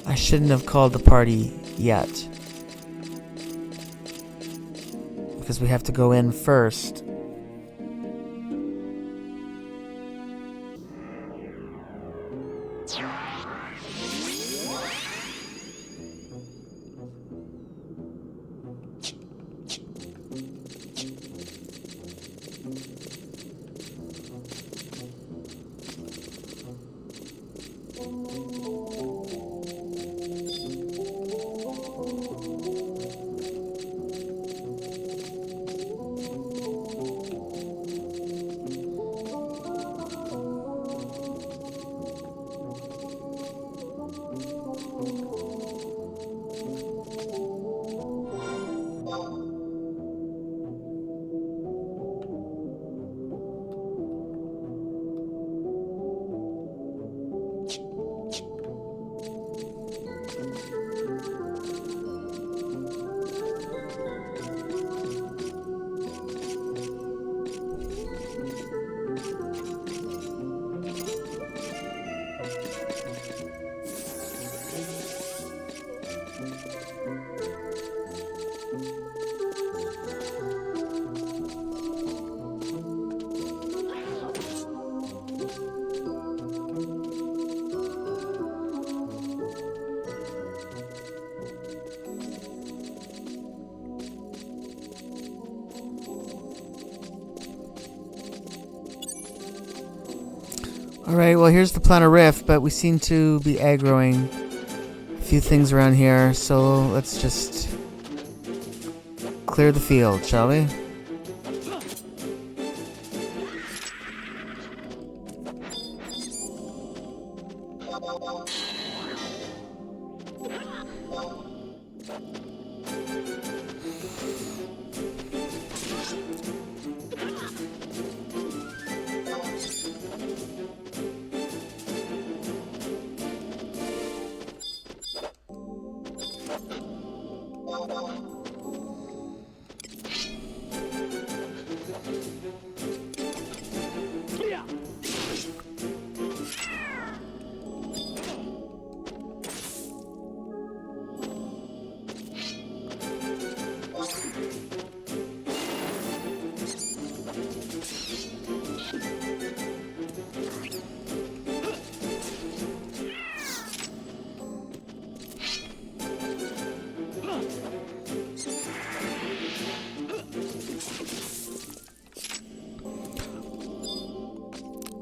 I shouldn't have called the party yet, because we have to go in first. Alright, well here's the planar rift, but we seem to be aggroing a few things around here, so let's just clear the field, shall we?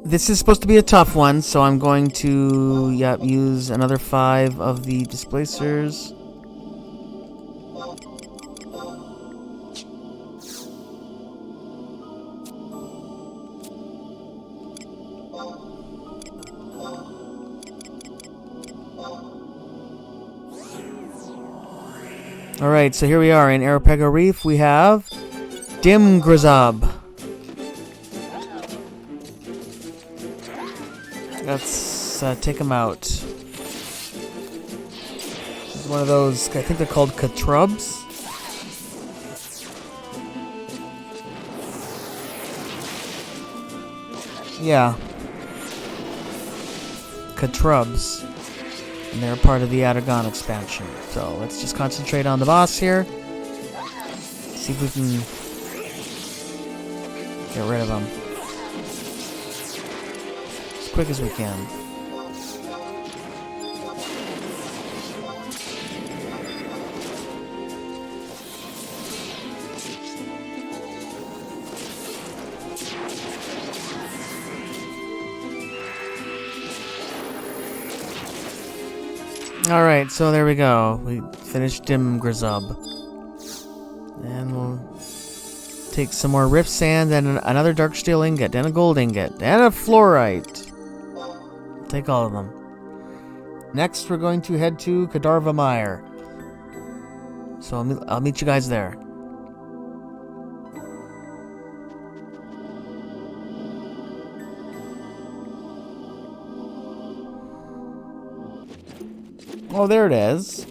This is supposed to be a tough one, so I'm going to, use another 5 of the displacers. Alright, so here we are in Arapega Reef. We have Dim Grizab. Let's take him out. This is one of those, I think they're called Katrubs. Yeah. Katrubs. And they're part of the Atagon expansion. So let's just concentrate on the boss here. See if we can get rid of him as quick as we can. Alright, so there we go. We finished Dim Grizub. And we'll take some more Rift Sand and another Dark Steel Ingot and a Gold Ingot and a Fluorite. Take all of them. Next, we're going to head to Kadarva Mire. So I'll meet you guys there. Oh, there it is.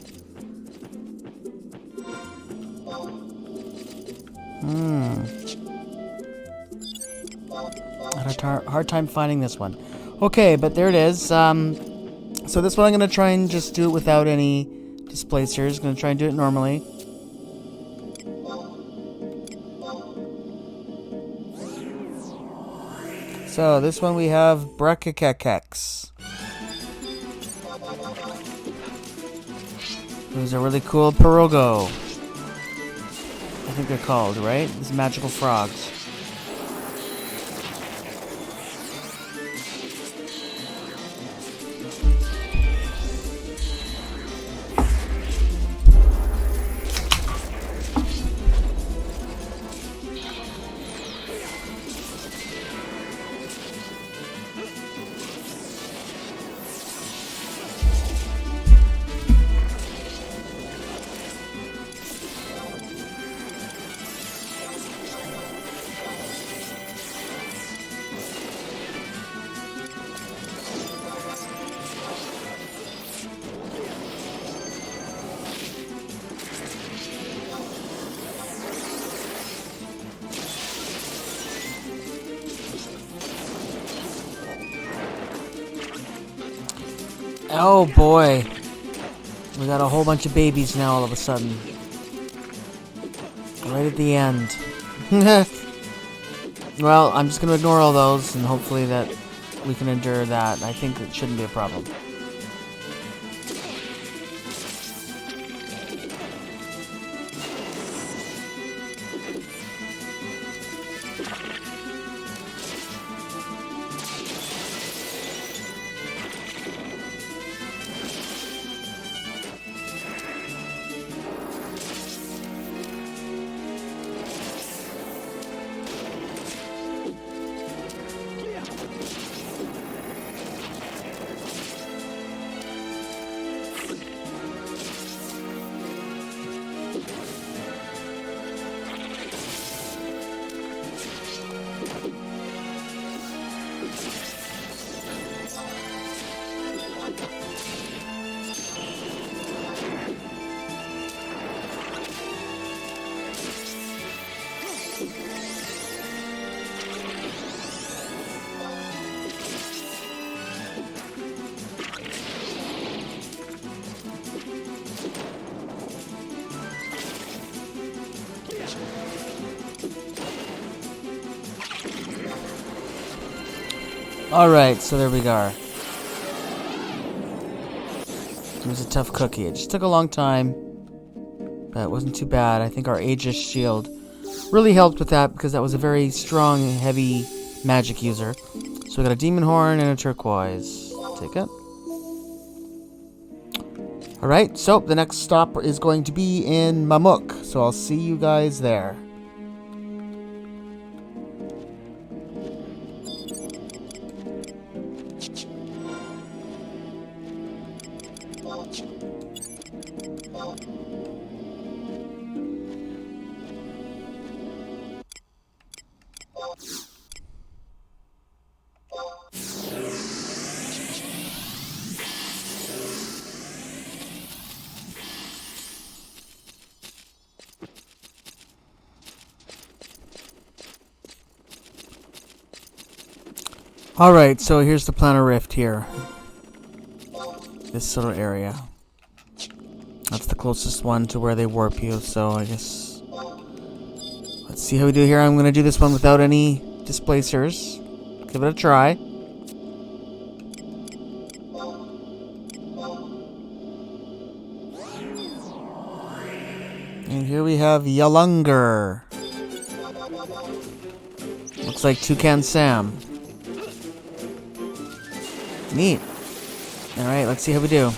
I had a hard time finding this one. Okay, but there it is. So this one I'm going to try and just do it without any displacers. Going to try and do it normally. So this one we have Brachikekex, who's a really cool Pirogo. I think they're called, right? These magical frogs. Oh boy, we got a whole bunch of babies now all of a sudden. Right at the end. Well, I'm just gonna ignore all those and hopefully that we can endure that. I think it shouldn't be a problem. Alright, so there we are. It was a tough cookie. It just took a long time, but it wasn't too bad. I think our Aegis shield really helped with that because that was a very strong, heavy magic user. So we got a demon horn and a turquoise. Take it. Alright, so the next stop is going to be in Mamuk. So I'll see you guys there. Alright, so here's the planar rift here. This sort of area. That's the closest one to where they warp you, so I guess... Let's see how we do here. I'm going to do this one without any displacers. Give it a try. And here we have Yalungar. Looks like Toucan Sam. Neat. Alright, let's see how we do.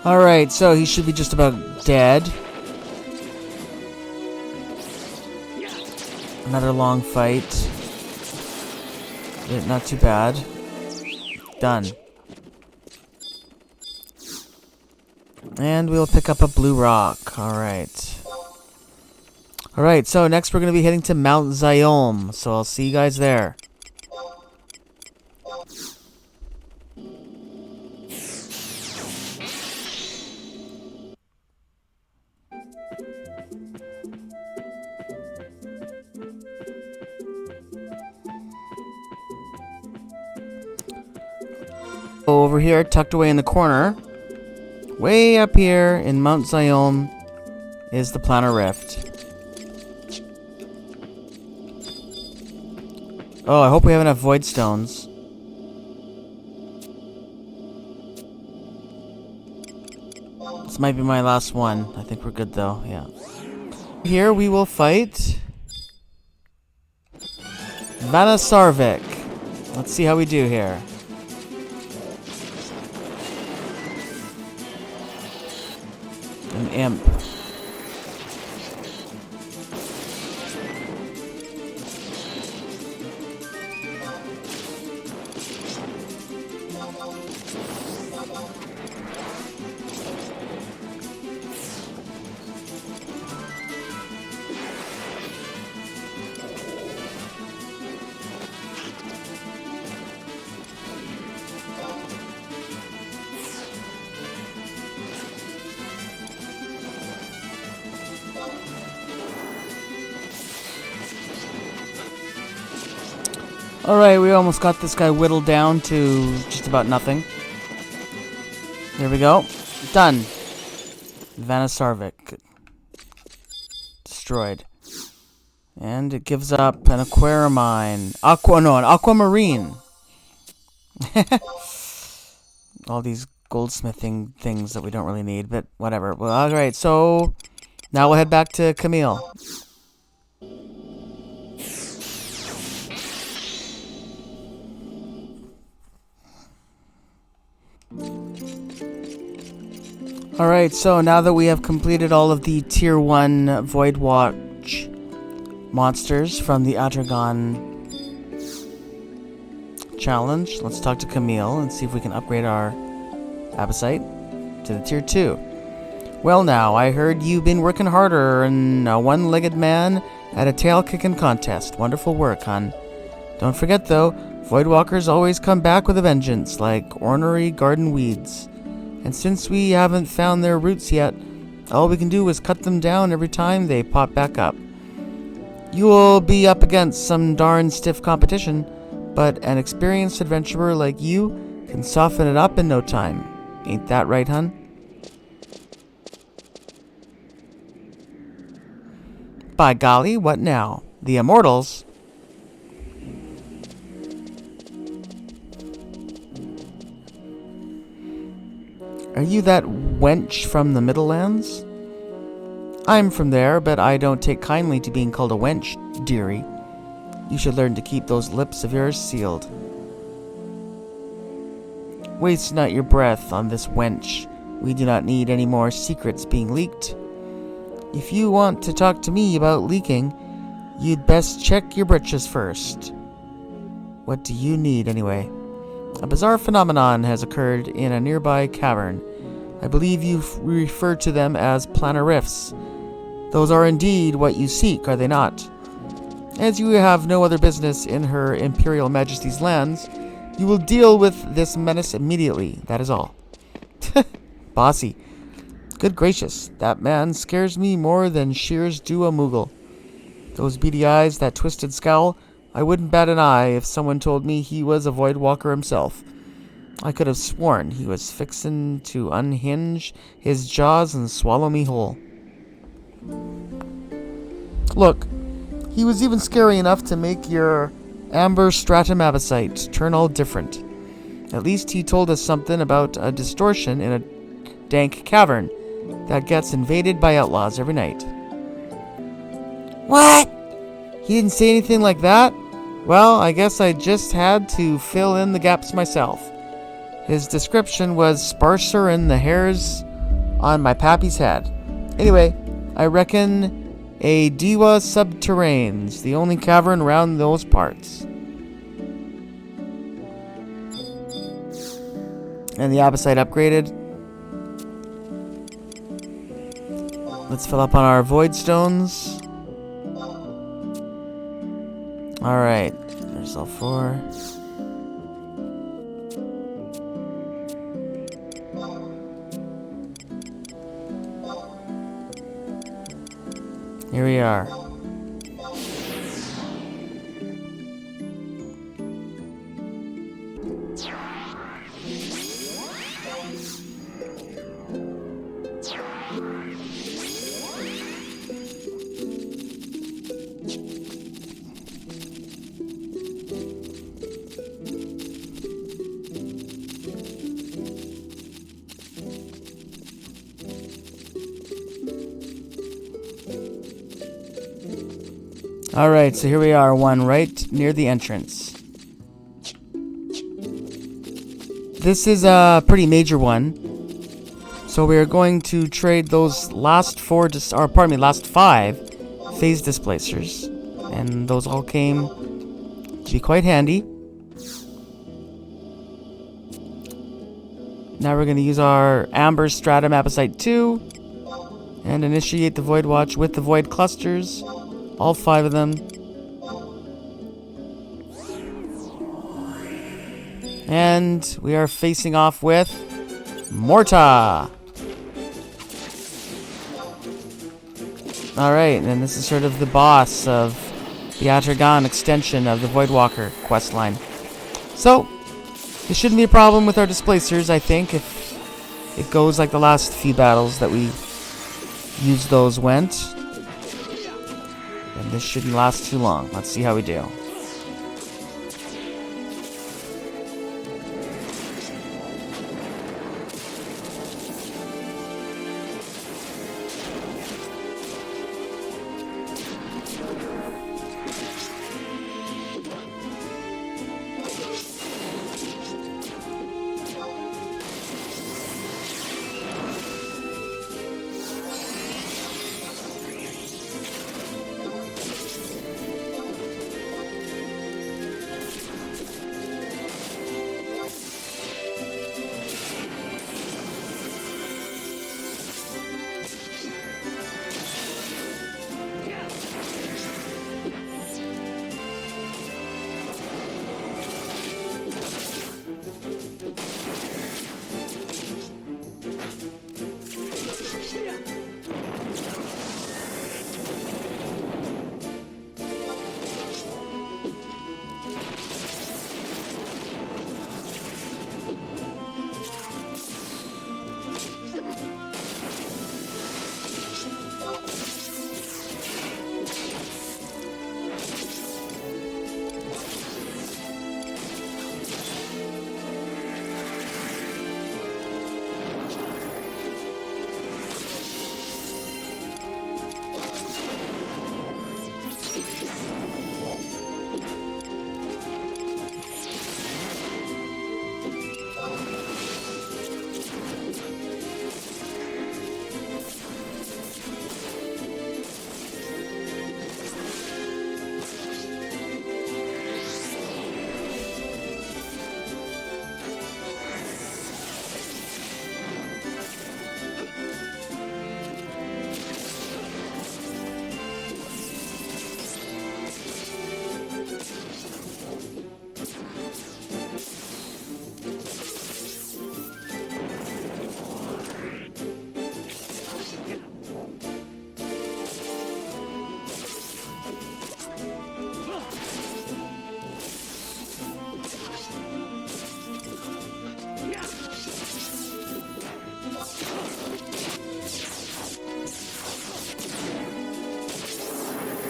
Alright, so he should be just about dead. Another long fight. Yeah, not too bad. Done. And we'll pick up a blue rock. Alright. Alright, so next we're going to be heading to Mount Zyom. So I'll see you guys there. Over here, tucked away in the corner, way up here in Mount Zyom, is the planar rift. Oh, I hope we have enough void stones. This might be my last one. I think we're good though, yeah. Here we will fight Vanasarvik. Let's see how we do here. An imp. Alright, we almost got this guy whittled down to just about nothing. There we go. Done. Vanasarvik. Destroyed. And it gives up an aquamarine. An aquamarine. All these goldsmithing things that we don't really need, but whatever. Well, alright, so now we'll head back to Camille. Alright, so now that we have completed all of the Tier 1 Voidwatch monsters from the Atragon challenge, let's talk to Camille and see if we can upgrade our Abysite to the Tier 2. Well now, I heard you've been working harder than a one-legged man at a tail-kicking contest. Wonderful work, hon. Don't forget though, Voidwalkers always come back with a vengeance, like ornery garden weeds. And since we haven't found their roots yet, all we can do is cut them down every time they pop back up. You will be up against some darn stiff competition, but an experienced adventurer like you can soften it up in no time. Ain't that right, hun? By golly, what now? The Immortals? Are you that wench from the Middlelands? I'm from there, but I don't take kindly to being called a wench, dearie. You should learn to keep those lips of yours sealed. Waste not your breath on this wench. We do not need any more secrets being leaked. If you want to talk to me about leaking, you'd best check your britches first. What do you need, anyway? A bizarre phenomenon has occurred in a nearby cavern. I believe you refer to them as planar rifts. Those are indeed what you seek, are they not? As you have no other business in Her Imperial Majesty's lands, you will deal with this menace immediately, that is all. Bossy. Good gracious, that man scares me more than shears do a Moogle. Those beady eyes, that twisted scowl, I wouldn't bat an eye if someone told me he was a Voidwalker himself. I could have sworn he was fixin' to unhinge his jaws and swallow me whole. Look, he was even scary enough to make your amber stratum abysite turn all different. At least he told us something about a distortion in a dank cavern that gets invaded by outlaws every night. What? He didn't say anything like that? Well, I guess I just had to fill in the gaps myself. His description was sparser than the hairs on my pappy's head. Anyway, I reckon a Diwa Subterrane's the only cavern around those parts. And the Abysite upgraded. Let's fill up on our Void Stones. Alright, there's all 4. Here we are. Alright, so here we are, one right near the entrance. This is a pretty major one. So we are going to trade those last 5 phase displacers. And those all came to be quite handy. Now we're going to use our Amber Stratum Abysite 2 and initiate the Voidwatch with the Void Clusters. All 5 of them. And we are facing off with Morta. Alright, and this is sort of the boss of the Atragon extension of the Voidwalker questline. So, this shouldn't be a problem with our displacers, I think, if it goes like the last few battles that we used those went. And This shouldn't last too long. Let's see how we do.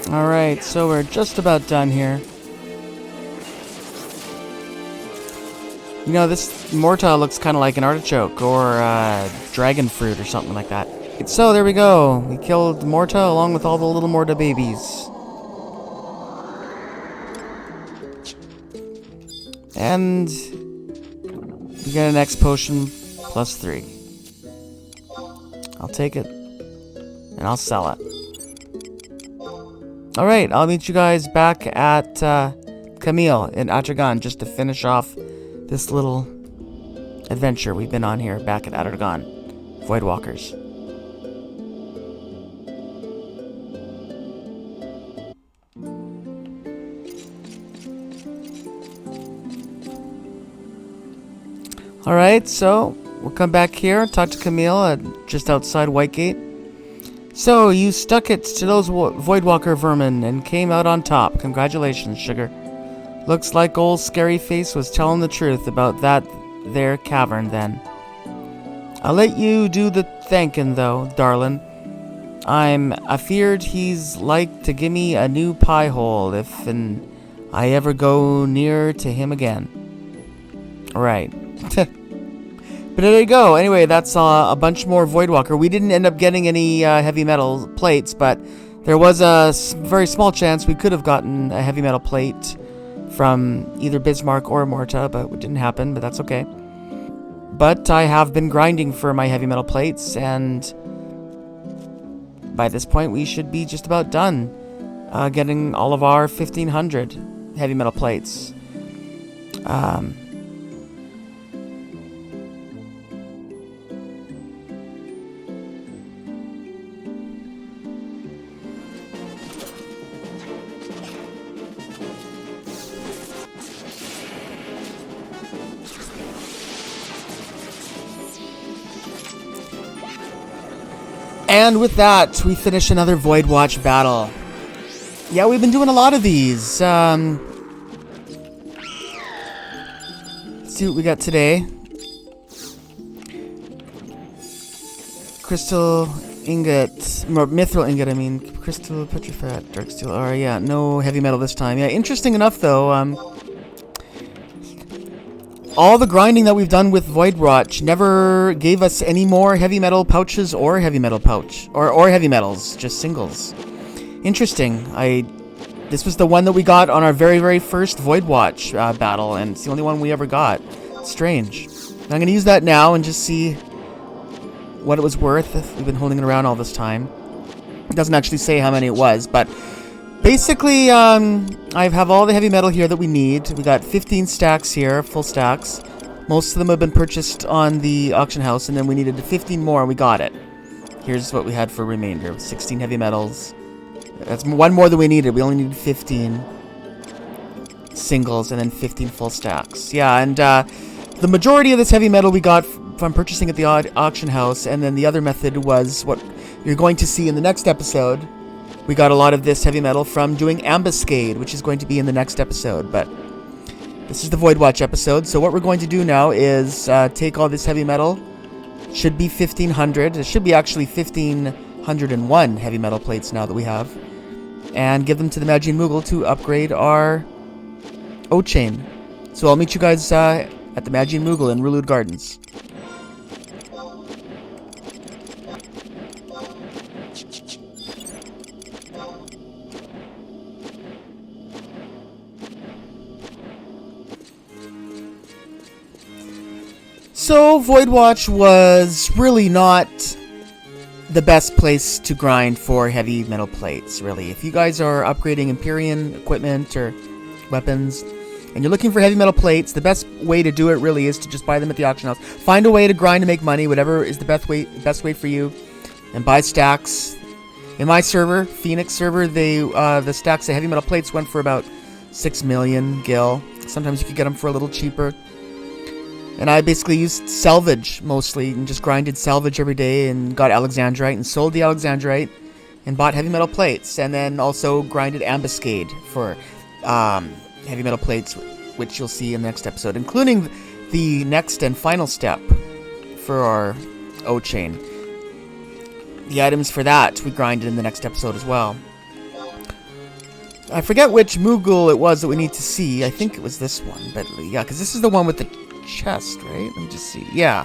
Alright, so we're just about done here. You know, this Morta looks kind of like an artichoke or dragon fruit or something like that. So there we go. We killed Morta along with all the little Morta babies. And we get an X potion plus 3. I'll take it. And I'll sell it. Alright, I'll meet you guys back at Camille in Atragon just to finish off this little adventure we've been on here back at Atragon. Voidwalkers. Alright, so we'll come back here and talk to Camille just outside Whitegate. So, you stuck it to those Voidwalker vermin and came out on top. Congratulations, Sugar. Looks like old Scary Face was telling the truth about that there cavern then. I'll let you do the thanking though, darling. I'm afeard he's like to gimme a new pie hole if I ever go near to him again. Right. But there you go. Anyway, that's a bunch more Voidwalker. We didn't end up getting any heavy metal plates, but there was a very small chance we could have gotten a heavy metal plate from either Bismarck or Morta, but it didn't happen, but that's okay. But I have been grinding for my heavy metal plates, and by this point we should be just about done getting all of our 1,500 heavy metal plates. And with that, we finish another Voidwatch battle. Yeah, we've been doing a lot of these. Let's see what we got today. Crystal ingot, mithril ingot, I mean, crystal, petrified, dark steel, yeah, no heavy metal this time. Yeah, interesting enough though, all the grinding that we've done with Voidwatch never gave us any more heavy metal pouches or heavy metal pouch, or heavy metals, just singles. Interesting. This was the one that we got on our very, very first Voidwatch battle, and it's the only one we ever got. Strange. I'm going to use that now and just see what it was worth. We've been holding it around all this time. It doesn't actually say how many it was, but basically, I have all the heavy metal here that we need. We got 15 stacks here, full stacks. Most of them have been purchased on the auction house, and then we needed 15 more, and we got it. Here's what we had for remainder. 16 heavy metals. That's one more than we needed. We only needed 15 singles and then 15 full stacks. Yeah, and the majority of this heavy metal we got from purchasing at the auction house, and then the other method was what you're going to see in the next episode. We got a lot of this heavy metal from doing Ambuscade, which is going to be in the next episode, but this is the Voidwatch episode. So what we're going to do now is take all this heavy metal. Should be 1,500. It should be actually 1,501 heavy metal plates now that we have. And give them to the Magian Moogle to upgrade our O-Chain. So I'll meet you guys at the Magian Moogle in Rulud Gardens. So, Voidwatch was really not the best place to grind for heavy metal plates, really. If you guys are upgrading Empyrean equipment or weapons, and you're looking for heavy metal plates, the best way to do it really is to just buy them at the auction house. Find a way to grind and make money, whatever is the best way for you, and buy stacks. In my server, Phoenix server, the stacks of heavy metal plates went for about 6 million gil. Sometimes you could get them for a little cheaper. And I basically used salvage mostly and just grinded salvage every day and got Alexandrite and sold the Alexandrite and bought heavy metal plates, and then also grinded Ambuscade for heavy metal plates, which you'll see in the next episode, including the next and final step for our O-Chain. The items for that we grinded in the next episode as well. I forget which Moogle it was that we need to see. I think it was this one, but yeah, because this is the one with the chest, right? Let me just see. Yeah.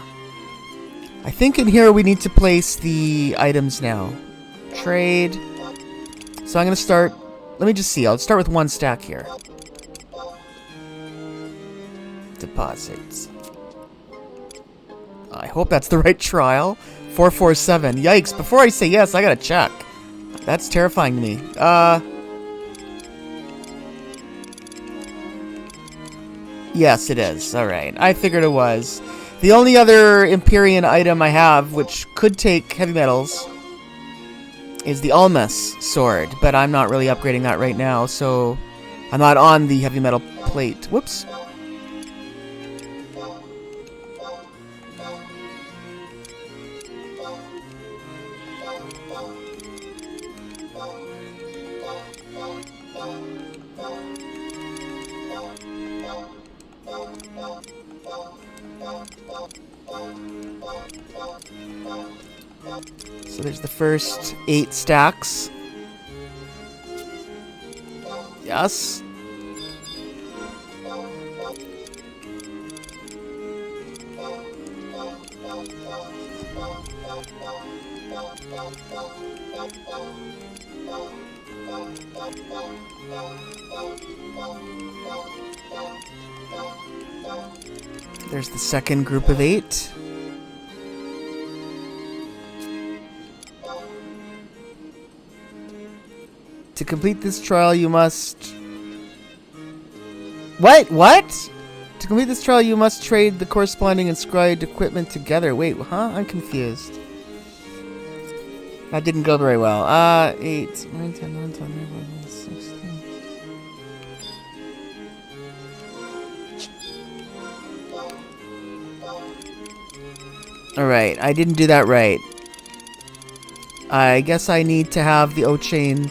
I think in here we need to place the items now. Trade. So I'm going to start... Let me just see. I'll start with one stack here. Deposits. I hope that's the right trial. 447. Yikes. Before I say yes, I got to check. That's terrifying to me. Yes, it is. Alright. I figured it was. The only other Empyrean item I have, which could take heavy metals, is the Almas sword. But I'm not really upgrading that right now, so I'm not on the heavy metal plate. Whoops. So there's the first 8 stacks. Yes. There's the second group of 8. To complete this trial, you must... What? To complete this trial, you must trade the corresponding inscribed equipment together. Wait, huh? I'm confused. That didn't go very well. 8, 9, 10, 11, 12, 11, 16. Alright, I didn't do that right. I guess I need to have the O-Chain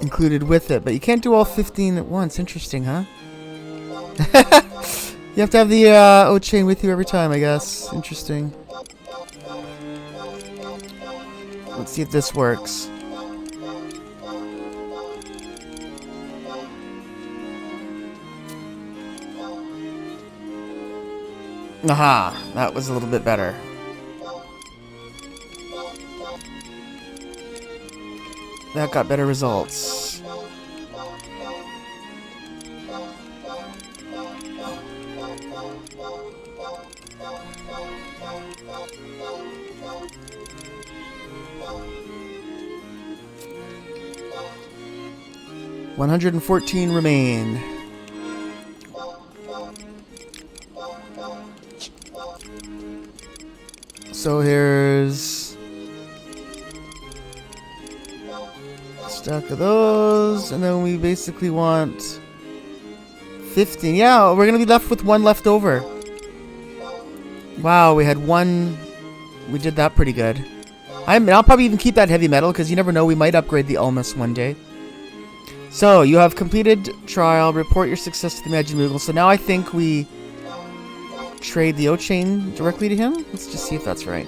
included with it, but you can't do all 15 at once. Interesting, huh? You have to have the O-chain with you every time, I guess. Interesting. Let's see if this works. Aha! That was a little bit better. That got better results. $114 remain. So here's a stack of those, and then we basically want 15. Yeah, we're gonna be left with one left over. Wow, we had one. We did that pretty good. I'll probably even keep that heavy metal because you never know. We might upgrade the Ulmus one day. So you have completed trial. Report your success to the Magimoogle. So now I think we trade the O-chain directly to him. Let's just see if that's right.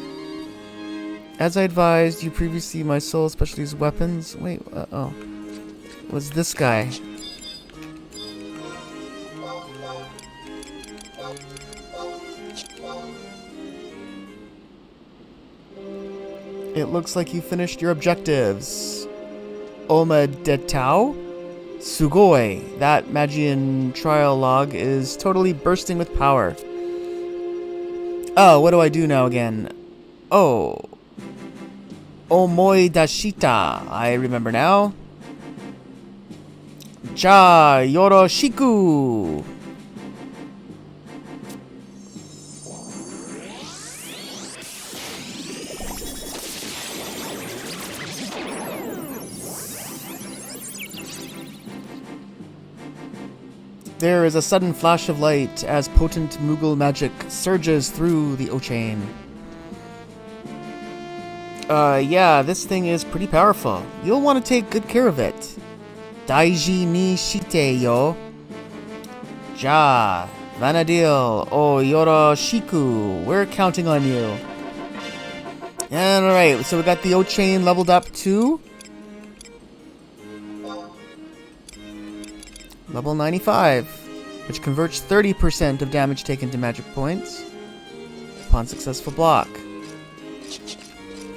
As I advised you previously, my soul specialties weapons. Wait, oh, was this guy? It looks like you finished your objectives. Oma de Tao? Sugoi. That Magian trial log is totally bursting with power. Oh, what do I do now again? Oh. Omoi Dashita. I remember now. Ja Yoroshiku. There is a sudden flash of light as potent Moogle magic surges through the O-chain. Yeah, this thing is pretty powerful. You'll want to take good care of it. Daiji ni shite yo. Ja, Vanadil, o Yoroshiku. We're counting on you. And alright, so we got the O-chain leveled up to level 95, which converts 30% of damage taken to magic points upon successful block.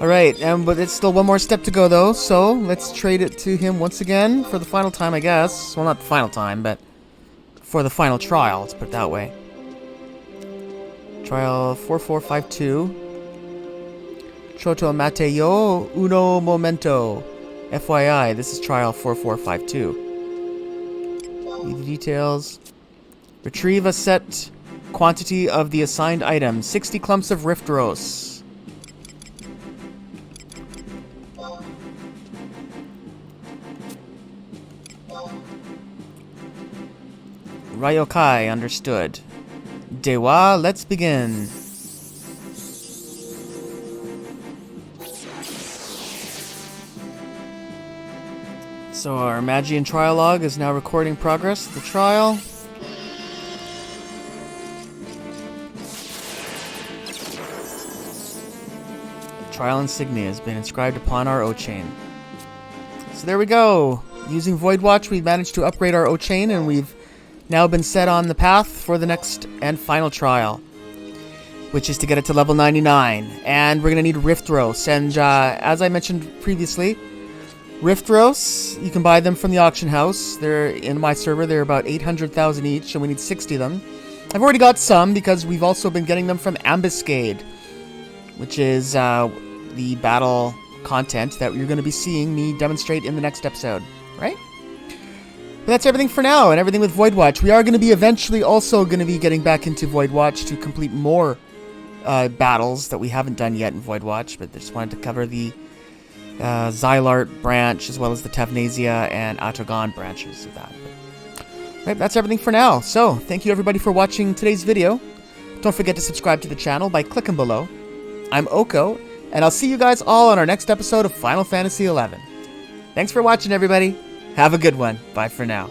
Alright, but it's still one more step to go though, so let's trade it to him once again for the final time, I guess. Well, not the final time, but for the final trial, let's put it that way. Trial 4452. Choto mate yo uno momento. FYI, this is trial 4452. The details. Retrieve a set quantity of the assigned item. 60 clumps of Rift Rose. Ryokai, understood. Dewa, let's begin. So our Magian trial log is now recording progress of the trial. Trial insignia has been inscribed upon our O-chain. So there we go. Using Voidwatch, we've managed to upgrade our O-chain, and we've now been set on the path for the next and final trial, which is to get it to level 99. And we're going to need Rift Rose. And as I mentioned previously, Rift Rose, you can buy them from the auction house. They're in my server. They're about 800,000 each, and we need 60 of them. I've already got some because we've also been getting them from Ambuscade, which is the battle content that you're going to be seeing me demonstrate in the next episode, right? But that's everything for now, and everything with Voidwatch. We are going to be eventually also going to be getting back into Voidwatch to complete more battles that we haven't done yet in Voidwatch, but I just wanted to cover the Xylart branch, as well as the Tavnasia and Atogon branches of that. But, right, that's everything for now. So, thank you everybody for watching today's video. Don't forget to subscribe to the channel by clicking below. I'm Oko, and I'll see you guys all on our next episode of Final Fantasy XI. Thanks for watching, everybody. Have a good one. Bye for now.